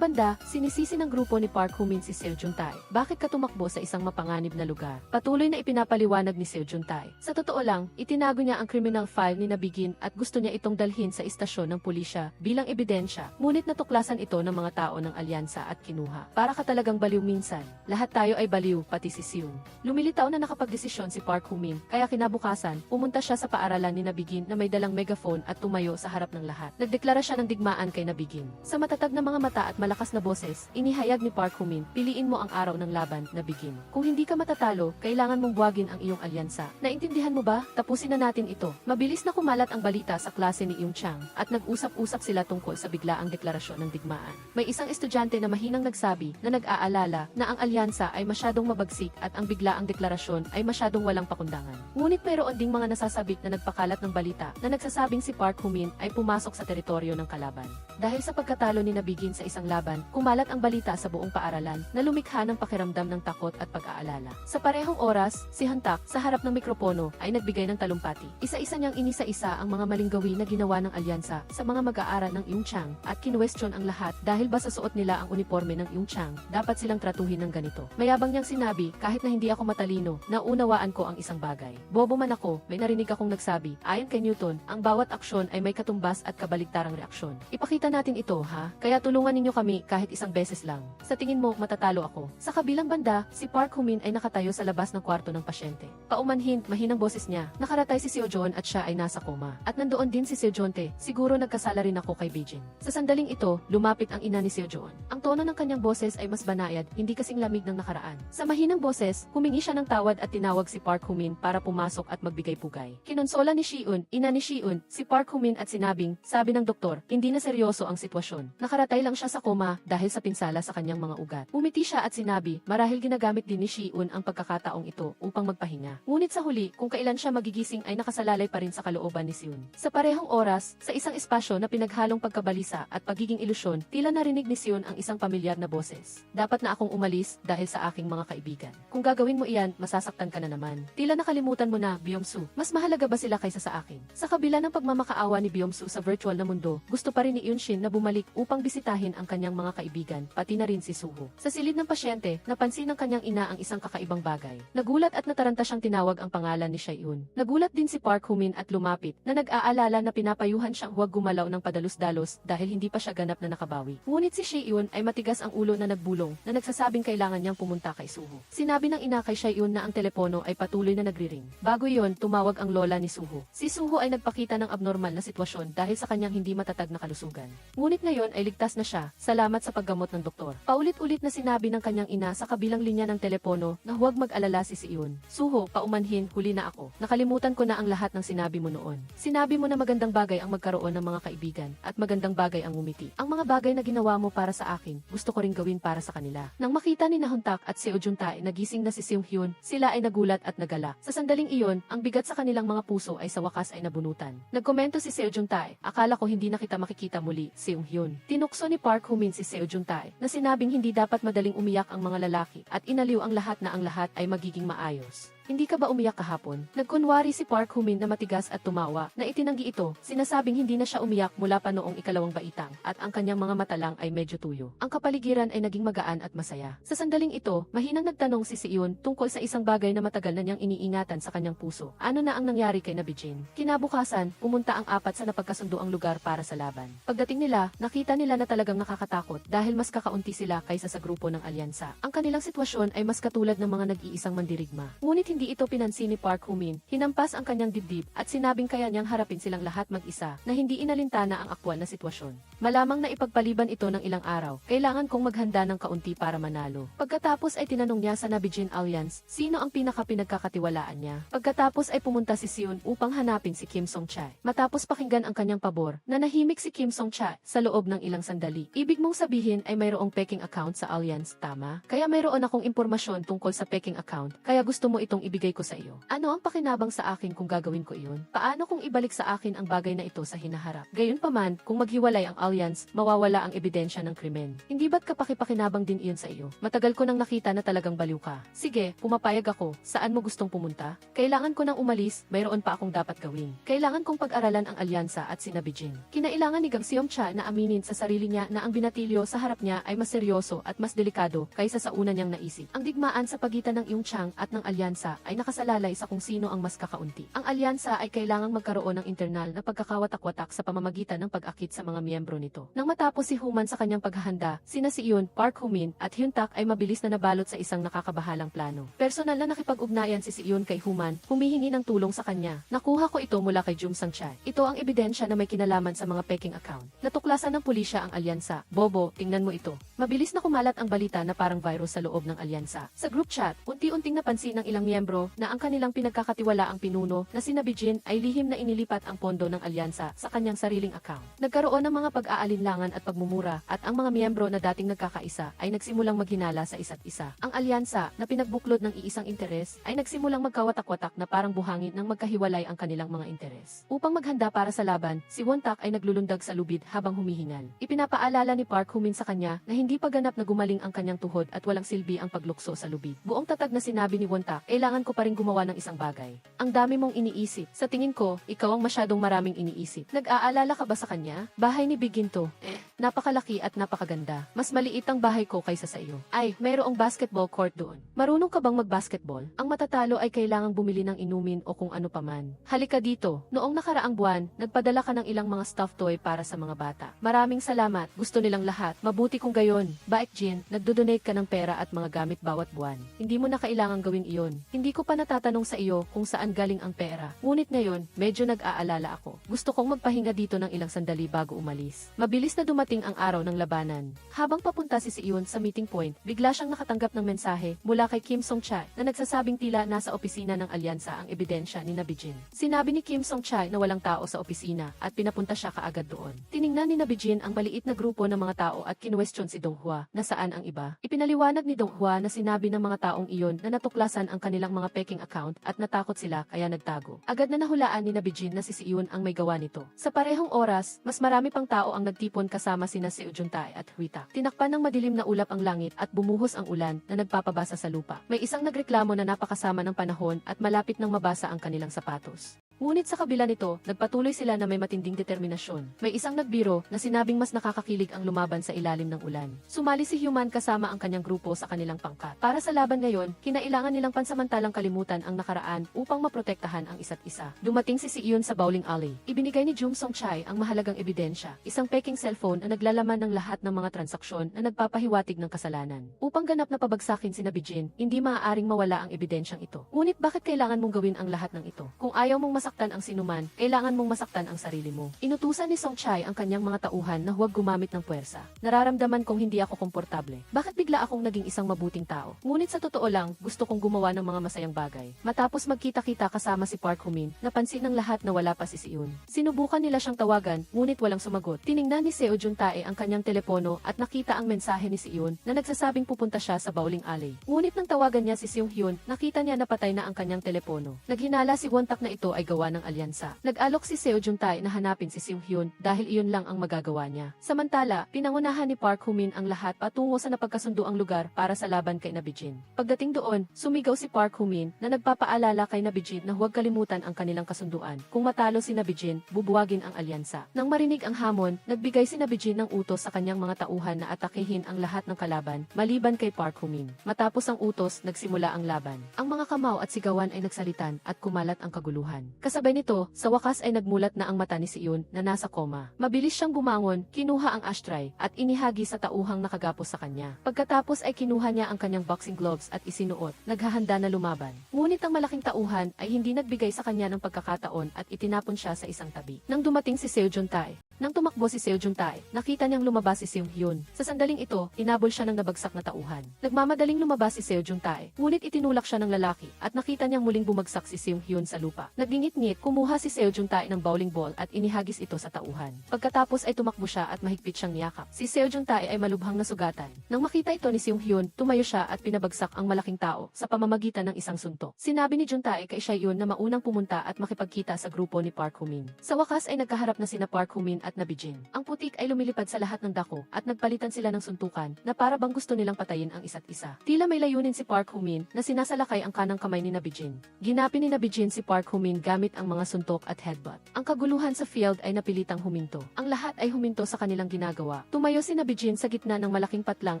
banda, sinisisi ng grupo ni Park Hoo-min si Seo Juntae. Bakit ka tumakbo sa isang mapanganib na lugar? Patuloy na ipinapaliwanag ni Seo Juntae. Sa totoo lang, itinago niya ang criminal file ni Nabigin at gusto niya itong dalhin sa istasyon ng pulisya bilang ebidensya. Ngunit natuklasan ito ng mga tao ng alyansa at kinuha. Para ka talagang baliw minsan. Lahat tayo ay baliw, pati si Seung. Lumilitaw na nakapagdesisyon si Park Hoo-min, kaya kinabukasan, pumunta siya sa paaralan ni Nabigin na may dalang megaphone at tumayo sa harap ng lahat. Nagdeklara siya ng digmaan kay Nabigin. Sa matatag na mga mata at malakas na boses, inihayag ni Park Hoo-min, piliin mo ang araw ng laban, Nabigin. Kung hindi ka matatalo, kailangan mong buwagin ang iyong alyansa. Naintindihan mo ba? Tapusin na natin ito. Mabilis na kumalat ang balita sa klase ni Yung Chang at nag-usap-usap sila tungkol sa biglaang deklarasyon ng digmaan. May isang estudyante na mahinang nagsabi na nag-aalala na ang alyansa ay masyadong mabagsik at ang biglaang deklarasyon ay masyadong walang pakundangan. Ngunit mayroon ding mga nasasabik na nagpakalat ng balita na nagsasabing si Park Hoo-min ay pumasok sa teritoryo ng kalaban. Dahil sa pagkatalo ni Nabigin sa isang laban, kumalat ang balita sa buong paaralan na lumikha ng pakiramdam ng takot at pag-aalala. Sa parehong oras, si Hantak sa harap ng mikropono ay nagbigay ng talumpati. Isa-isa niyang inisa-isa ang mga maling gawin na ginawa ng alyansa sa mga mag-aaral ng Yung Chang at kinwestiyon ang lahat dahil ba sa suot nila ang uniforme ng Yung Chang, dapat silang tratuhin ng ganito. Mayabang niyang sinabi, kahit na hindi ako matalino, naunawaan ko ang isang bagay. Bobo man ako, may narinig akong nagsabi, ayon kay Newton, ang bawat aksyon ay may katumbas at kabaligtarang reaksyon. Ipakita natin ito, ha? Kaya tulungan ninyo kami kahit isang beses lang. Sa tingin mo, matatalo ako. Sa kabilang banda, si Park Hoo-min ay nakatayo sa labas ng kwarto ng pasyente. Paumanhin, mahinang boses niya. Nakaratay si Seo Joon at siya ay nasa koma. At nandoon din si Seo Jonte. Siguro nagkasala rin ako kay Beijing. Sa sandaling ito, lumapit ang ina ni Seo Joon. Ang tono ng kanyang boses ay mas banayad, hindi kasing lamig ng nakaraan. Sa mahinang boses, humingi siya ng tawad at tinawag si Park Hoo-min para pumasok at magbigay pugay. Kinonsola ni Shiun, ina ni Shiun, si Park Hoo-min at sinabing, sabi ng doktor, hindi na seryoso ang sitwasyon. Nakaratay lang siya sa koma dahil sa pinsala sa kanyang mga ugat. Umiti siya at sinabi, marahil ginagamit din ni Shiun ang pagkakataong ito upang magpahinga. Ngunit sa huli, kung kailan siya magigising ay nakasalalay pa rin sa kalooban ni Seon. Sa parehong oras, sa isang espasyo na pinaghalong pagkabalisa at pagiging ilusyon, tila narinig ni Seon ang isang pamilyar na boses. Dapat na akong umalis dahil sa aking mga kaibigan. Kung gagawin mo iyan, masasaktan ka na naman. Tila nakalimutan mo na, Byung-soo. Mas mahalaga ba sila kaysa sa akin? Sa kabila ng pagmamakaawa ni Byung-soo sa virtual na mundo, gusto pa rin ni Eun-shin na bumalik upang bisitahin ang kanyang mga kaibigan, pati na rin si Suho. Sa silid ng pasyente, napansin ng kanyang ina ang isang kakaibang bagay. Nagulat at nataranta siyang tinawag ang pangalan ni Chae-eun. Nagulat din si Park Ho-min at lumapit, na nag-aalala na pinapayuhan siyang huwag gumalaw ng padalos-dalos dahil hindi pa siya ganap na nakabawi. Ngunit si Chae-eun ay matigas ang ulo na nagbulong, na nagsasabing kailangan niyang pumunta kay Suho. Sinabi ng ina kay Chae-eun na ang telepono ay patuloy na nagri-ring. Bago iyon, tumawag ang lola ni Suho. Si Suho ay nagpakita ng abnormal na sitwasyon dahil sa kanyang hindi matatag na kalusugan. Ngunit ngayon ay ligtas na siya, salamat sa paggamot ng doktor. Paulit-ulit na sinabi ng kanyang ina sa kabilang linya ng telepono na huwag mag-alala si Seon. Suho, paumanhin, huli na ako. Nakalimutan ko na ang lahat ng sinabi mo noon. Sinabi mo na magandang bagay ang magkaroon ng mga kaibigan at magandang bagay ang ngumiti. Ang mga bagay na ginawa mo para sa akin, gusto ko ring gawin para sa kanila. Nang makita ni Nahuntak at Seo Juntae nagising na si Seung Hyun, sila ay nagulat at nagala. Sa sandaling iyon, ang bigat sa kanilang mga puso ay sa wakas ay nabunutan. Nagkomento si Seo Juntae, akala ko hindi na kita makikita muli, Seung Hyun. Tinukso ni Park Ho-min si Seo Juntae na sinabing hindi dapat madaling umiyak ang mga lalaki at inaliw ang lahat na ang lahat ay magiging maayos. Hindi ka ba umiyak kahapon? Nagkunwari si Park Ho-min na matigas at tumawa, na itinanggi ito, sinasabing hindi na siya umiyak mula pa noong ikalawang baitang, at ang kanyang mga mata lang ay medyo tuyo. Ang kapaligiran ay naging magaan at masaya. Sa sandaling ito, mahinang nagtanong si Seon tungkol sa isang bagay na matagal na niyang iniingatan sa kanyang puso. Ano na ang nangyari kay Nabijin? Kinabukasan, pumunta ang apat sa napagkasunduang lugar para sa laban. Pagdating nila, nakita nila na talagang nakakatakot dahil mas kakaunti sila kaysa sa grupo ng alyansa. Ang kanilang sitwasyon ay mas katulad ng mga nag-iisang mandirigma. Ngunit hindi ito pinansin ni Park Ho-min, hinampas ang kanyang dibdib at sinabing kaya niyang harapin silang lahat mag-isa na hindi inalintana ang aktwal na sitwasyon. Malamang na ipagpaliban ito ng ilang araw, kailangan kong maghanda ng kaunti para manalo. Pagkatapos ay tinanong niya sa Nabijin Alliance, sino ang pinaka-pinagkakatiwalaan niya. Pagkatapos ay pumunta si Seon upang hanapin si Kim Song-chae. Matapos pakinggan ang kanyang pabor, nanahimik si Kim Song-chae sa loob ng ilang sandali. Ibig mong sabihin ay mayroong peking account sa Alliance, tama? Kaya mayroon akong impormasyon tungkol sa peking account, kaya gusto mo itong ibigay ko sa iyo. Ano ang pakinabang sa akin kung gagawin ko iyon? Paano kung ibalik sa akin ang bagay na ito sa hinaharap? Gayunpaman, kung maghiwalay ang Alliance, mawawala ang ebidensya ng krimen. Hindi ba't kapakipakinabang din iyon sa iyo? Matagal ko nang nakita na talagang baliw ka. Sige, pumapayag ako. Saan mo gustong pumunta? Kailangan ko nang umalis, mayroon pa akong dapat gawin. Kailangan kong pag-aralan ang alyansa at si Nabijin. Kinailangan ni Gang Seong-cha na aminin sa sarili niya na ang binatilyo sa harap niya ay mas seryoso at mas delikado kaysa sa una niyang naisip. Ang digmaan sa pagitan ng Yongchang at ng alyansa ay nakasalalay sa kung sino ang mas kakaunti. Ang alyansa ay kailangang magkaroon ng internal na pagkakawatak-watak sa pamamagitan ng pag-akit sa mga miyembro nito. Nang matapos si Human sa kanyang paghahanda, sina Seon, Park Ho-min at Hyun-tak ay mabilis na nabalot sa isang nakakabahalang plano. Personal na nakipag-ugnayan si Seon kay Human, humihingi ng tulong sa kanya. Nakuha ko ito mula kay Jum Sang-chae. Ito ang ebidensya na may kinalaman sa mga peking account. Natuklasan ng pulisya ang alyansa. Bobo, tingnan mo ito. Mabilis na kumalat ang balita na parang virus sa loob ng alyansa. Sa group chat, unti-unting napansin ng ilang miyembro na ang kanilang pinagkakatiwalaang pinuno na si Nabijin ay lihim na inilipat ang pondo ng alyansa sa kanyang sariling account. Nagkaroon ng mga pag-aalinlangan at pagmumura at ang mga miyembro na dating nagkakaisa ay nagsimulang maghinala sa isa't isa. Ang alyansa na pinagbuklod ng iisang interes ay nagsimulang magkawatak-watak na parang buhangin ng magkahiwalay ang kanilang mga interes. Upang maghanda para sa laban, si Won-tak ay naglulundag sa lubid habang humihingal. Ipinapaalala ni Park Ho-min sa kanya na hindi pa ganap na gumaling ang kanyang tuhod at walang silbi ang paglukso sa lubid. Buong tatag na sinabi ni Won-tak, kailangan ko pa rin gumawa ng isang bagay. Ang dami mong iniisip. Sa tingin ko, ikaw ang masyadong maraming iniisip. Nag-aalala ka ba sa kanya? Bahay ni Big Ginto. Napakalaki at napakaganda. Mas maliit ang bahay ko kaysa sa iyo. Ay, mayroong basketball court doon. Marunong ka bang mag-basketball? Ang matatalo ay kailangang bumili ng inumin o kung ano paman. Halika dito. Noong nakaraang buwan, nagpadala ka ng ilang mga stuffed toy para sa mga bata. Maraming salamat. Gusto nilang lahat. Mabuti kung gayon. Baek Jin, nagdodonate ka ng pera at mga gamit bawat buwan. Hindi mo na kailangang gawin iyon. Hindi ko pa natatanong sa iyo kung saan galing ang pera. Ngunit ngayon, medyo nag-aalala ako. Gusto kong magpahinga dito ng ilang sandali bago umalis. Mabilis na dumating dumating ang araw ng labanan. Habang papunta si Siyun sa meeting point, bigla siyang nakatanggap ng mensahe mula kay Kim Song-chae na nagsasabing tila nasa opisina ng alyansa ang ebidensya ni Nabijin. Sinabi ni Kim Song-chae na walang tao sa opisina at pinapunta siya kaagad doon. Tiningnan ni Nabijin ang maliit na grupo ng mga tao at kinuwestiyon si Donghua na saan ang iba. Ipinaliwanag ni Donghua na sinabi ng mga taong iyon na natuklasan ang kanilang mga peking account at natakot sila kaya nagtago. Agad na nahulaan ni Nabijin na si Siyun ang may gawa nito. Sa parehong oras, mas marami pang tao ang nagtipon kasama sina Seo Juntae at Rita. Tinakpan ng madilim na ulap ang langit at bumuhos ang ulan na nagpapabasa sa lupa. May isang nagreklamo na napakasama ng panahon at malapit nang mabasa ang kanilang sapatos. Ngunit sa kabila nito, nagpatuloy sila na may matinding determinasyon. May isang nagbiro na sinabing mas nakakakilig ang lumaban sa ilalim ng ulan. Sumali si Human kasama ang kanyang grupo sa kanilang pangkat. Para sa laban ngayon, kinailangan nilang pansamantalang kalimutan ang nakaraan upang maprotektahan ang isa't isa. Dumating si Siyun sa bowling alley. Ibinigay ni Jung Song-chae ang mahalagang ebidensya, isang peking cellphone na naglalaman ng lahat ng mga transaksyon na nagpapahiwatig ng kasalanan. Upang ganap na pabagsakin si Nabijin, hindi maaaring mawala ang ebidensyang ito. Ngunit bakit kailangan mong gawin ang lahat ng ito? Kung ayaw mong masaktan ang sinuman, kailangan mong masaktan ang sarili mo. Inutusan ni Song-chae ang kanyang mga tauhan na huwag gumamit ng puwersa. Nararamdaman kong hindi ako komportable. Bakit bigla akong naging isang mabuting tao? Ngunit sa totoo lang, gusto kong gumawa ng mga masayang bagay. Matapos magkita-kita kasama si Park Ho-min, napansin ng lahat na wala pa si Siyun. Sinubukan nila siyang tawagan, ngunit walang sumagot. Tiningnan ni Seo Juntae ang kanyang telepono at nakita ang mensahe ni Siyun na nagsasabing pupunta siya sa bowling alley. Ngunit nang tawagan niya si Seung Hyun, nakita niya na patay na ang kanyang telepono. Naghinala si Wontak na ito ay gawa ng alyansa. Nag-alok si Seo Juntae na hanapin si Seung Hyun dahil iyon lang ang magagawa niya. Samantala, pinangunahan ni Park Ho-min ang lahat patungo sa napagkasunduang lugar para sa laban kay Nabijin. Pagdating doon, sumigaw si Park Ho-min na nagpapaalala kay Nabijin na huwag kalimutan ang kanilang kasunduan. Kung matalo si Nabijin, bubuwagin ang alyansa. Nang marinig ang hamon, nagbigay si Nabijin ng utos sa kanyang mga tauhan na atakehin ang lahat ng kalaban, maliban kay Park Ho-min. Matapos ang utos, nagsimula ang laban. Ang mga kamao at sigawan ay nagsalitan at kumalat ang kaguluhan. Kasabay nito, sa wakas ay nagmulat na ang mata ni Siyun na nasa koma. Mabilis siyang bumangon, kinuha ang ashtray at inihagi sa tauhang nakagapos sa kanya. Pagkatapos ay kinuha niya ang kanyang boxing gloves at isinuot, naghahanda na lumaban. Ngunit ang malaking tauhan ay hindi nagbigay sa kanya ng pagkakataon at itinapon siya sa isang tabi. Nang dumating si Seo Juntae, nang tumakbo si Seo Juntae, nakita niyang lumabas si Seung Hyun. Sa sandaling ito, inabol siya ng nabagsak na tauhan. Nagmamadaling lumabas si Seo Juntae, ngunit itinulak siya ng lalaki at nakita niyang muling bumagsak si Seung Hyun sa lupa. Nagingit-ngit, kumuha si Seo Juntae ng bowling ball at inihagis ito sa tauhan. Pagkatapos ay tumakbo siya at mahigpit siyang niyakap. Si Seo Juntae ay malubhang nasugatan. Nang makita ito ni Seung Hyun, tumayo siya at pinabagsak ang malaking tao sa pamamagitan ng isang suntok. Sinabi ni Juntae kay Siyun na maunang pumunta at makipagkita sa grupo ni Park Ho-min. Sa wakas ay nagkaharap na sina Park Ho-min at Nabijin. Ang putik ay lumilipad sa lahat ng dako at nagpalitan sila ng suntukan na para bang gusto nilang patayin ang isa't isa. Tila may layunin si Park Ho-min na sinasalakay ang kanang kamay ni Nabijin. Ginapi ni Nabijin si Park Ho-min gamit ang mga suntok at headbutt. Ang kaguluhan sa field ay napilitang huminto. Ang lahat ay huminto sa kanilang ginagawa. Tumayo si Nabijin sa gitna ng malaking patlang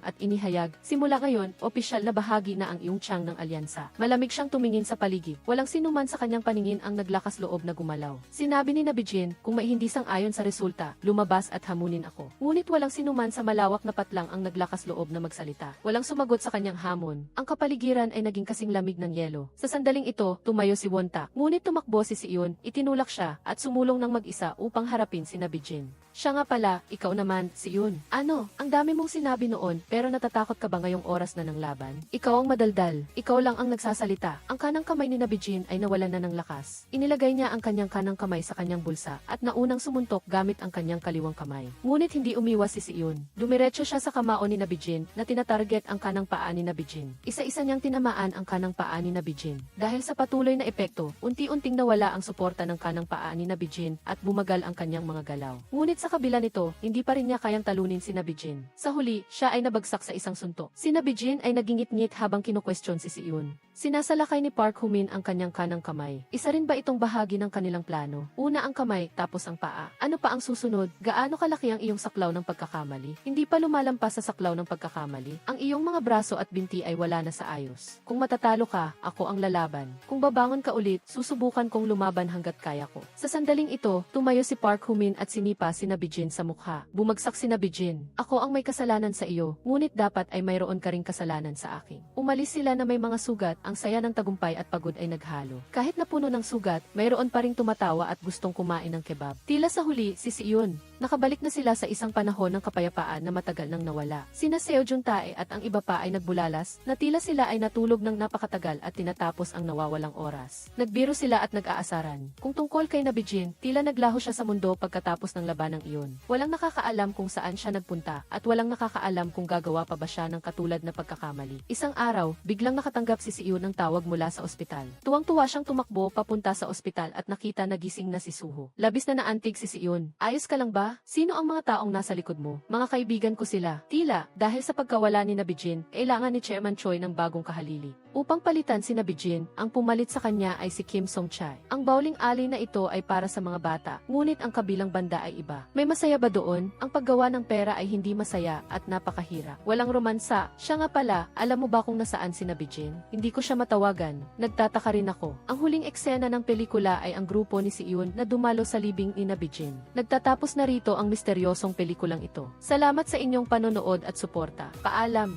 at inihayag, simula ngayon, opisyal na bahagi na ang iyong tiyang ng alyansa. Malamig siyang tumingin sa paligid. Walang sinuman sa kanyang paningin ang naglakas loob na gumalaw. Sinabi ni Nabijin, kung may hindi sang-ayon sa resulta, lumabas at hamunin ako. Ngunit walang sinuman sa malawak na patlang ang naglakas loob na magsalita. Walang sumagot sa kanyang hamon. Ang kapaligiran ay naging kasing lamig ng yelo. Sa sandaling ito, tumayo si Wontak. Ngunit tumakbo si Siyun, itinulak siya at sumulong ng mag-isa upang harapin si Nabijin. Siya nga pala, ikaw naman, Siyun. Ano, ang dami mong sinabi noon, pero natatakot ka ba ngayong oras na ng laban? Ikaw ang madaldal. Ikaw lang ang nagsasalita. Ang kanang kamay ni Nabijin ay nawalan na ng lakas. Inilagay niya ang kanyang kanang kamay sa kanyang bulsa at naunang sumuntok gamit ang kanyang kaliwang kamay. Ngunit hindi umiwas si Siyun. Dumiretso siya sa kamao ni Nabijin na tinatarget ang kanang paa ni Nabijin. Isa-isa niyang tinamaan ang kanang paa ni Nabijin. Dahil sa patuloy na epekto, unti-unting nawala ang suporta ng kanang paa ni Nabijin at bumagal ang kanyang mga galaw. Ngunit sa kabila nito, hindi pa rin niya kayang talunin si Nabijin. Sa huli, siya ay nabagsak sa isang suntok. Si Nabijin ay nagingit-ngit habang kinukwestiyon si Siyun. Sinasalakay ni Park Ho-min ang kanyang kanang kamay. Isa rin ba itong bahagi ng kanilang plano? Una ang kamay, tapos ang paa. Ano pa ang susunod? Gaano kalaki ang iyong saklaw ng pagkakamali? Hindi pa lumalampas sa saklaw ng pagkakamali. Ang iyong mga braso at binti ay wala na sa ayos. Kung matatalo ka, ako ang lalaban. Kung babangon ka ulit, susubukan kong lumaban hanggat kaya ko. Sa sandaling ito, tumayo si Park Ho-min at sinipa si Bijin sa mukha. Bumagsak si Bijin. Ako ang may kasalanan sa iyo, ngunit dapat ay mayroon ka ring kasalanan sa akin. Umalis sila na may mga sugat, ang saya ng tagumpay at pagod ay naghalo. Kahit na puno ng sugat, mayroon pa ring tumatawa at gustong kumain ng kebab. Tila sa huli, si Siyun. Nakabalik na sila sa isang panahon ng kapayapaan na matagal nang nawala. Sina Seo Juntae at ang iba pa ay nagbulalas, na tila sila ay natulog ng napakatagal at tinatapos ang nawawalang oras. Nagbiro sila at nag-aasaran. Kung tungkol kay Bijin, tila naglaho siya sa mundo pagkatapos ng labanang iyon. Walang nakakaalam kung saan siya nagpunta at walang nakakaalam kung gagawa pa ba siya ng katulad na pagkakamali. Isang araw, biglang nakatanggap si Siyun ng tawag mula sa ospital. Tuwang-tuwa siyang tumakbo papunta sa ospital at nakita na gising na si Suho. Labis na naantig si Siyun. Ayos ka lang ba? Sino ang mga taong nasa likod mo? Mga kaibigan ko sila. Tila, dahil sa pagkawala ni Bijin, kailangan ni Chairman Choi ng bagong kahalili. Upang palitan si Bijin, ang pumalit sa kanya ay si Kim Song Chai. Ang bowling alley na ito ay para sa mga bata, ngunit ang kabilang banda ay iba. May masaya ba doon? Ang paggawa ng pera ay hindi masaya at napakahirap. Walang romansa. Siya nga pala, alam mo ba kung nasaan si Bijin? Hindi ko siya matawagan. Nagtataka rin ako. Ang huling eksena ng pelikula ay ang grupo ni Siyun na dumalo sa libing ni Bijin. Nagtatapos na rito ang misteryosong pelikulang ito. Salamat sa inyong panonood at suporta. Paalam!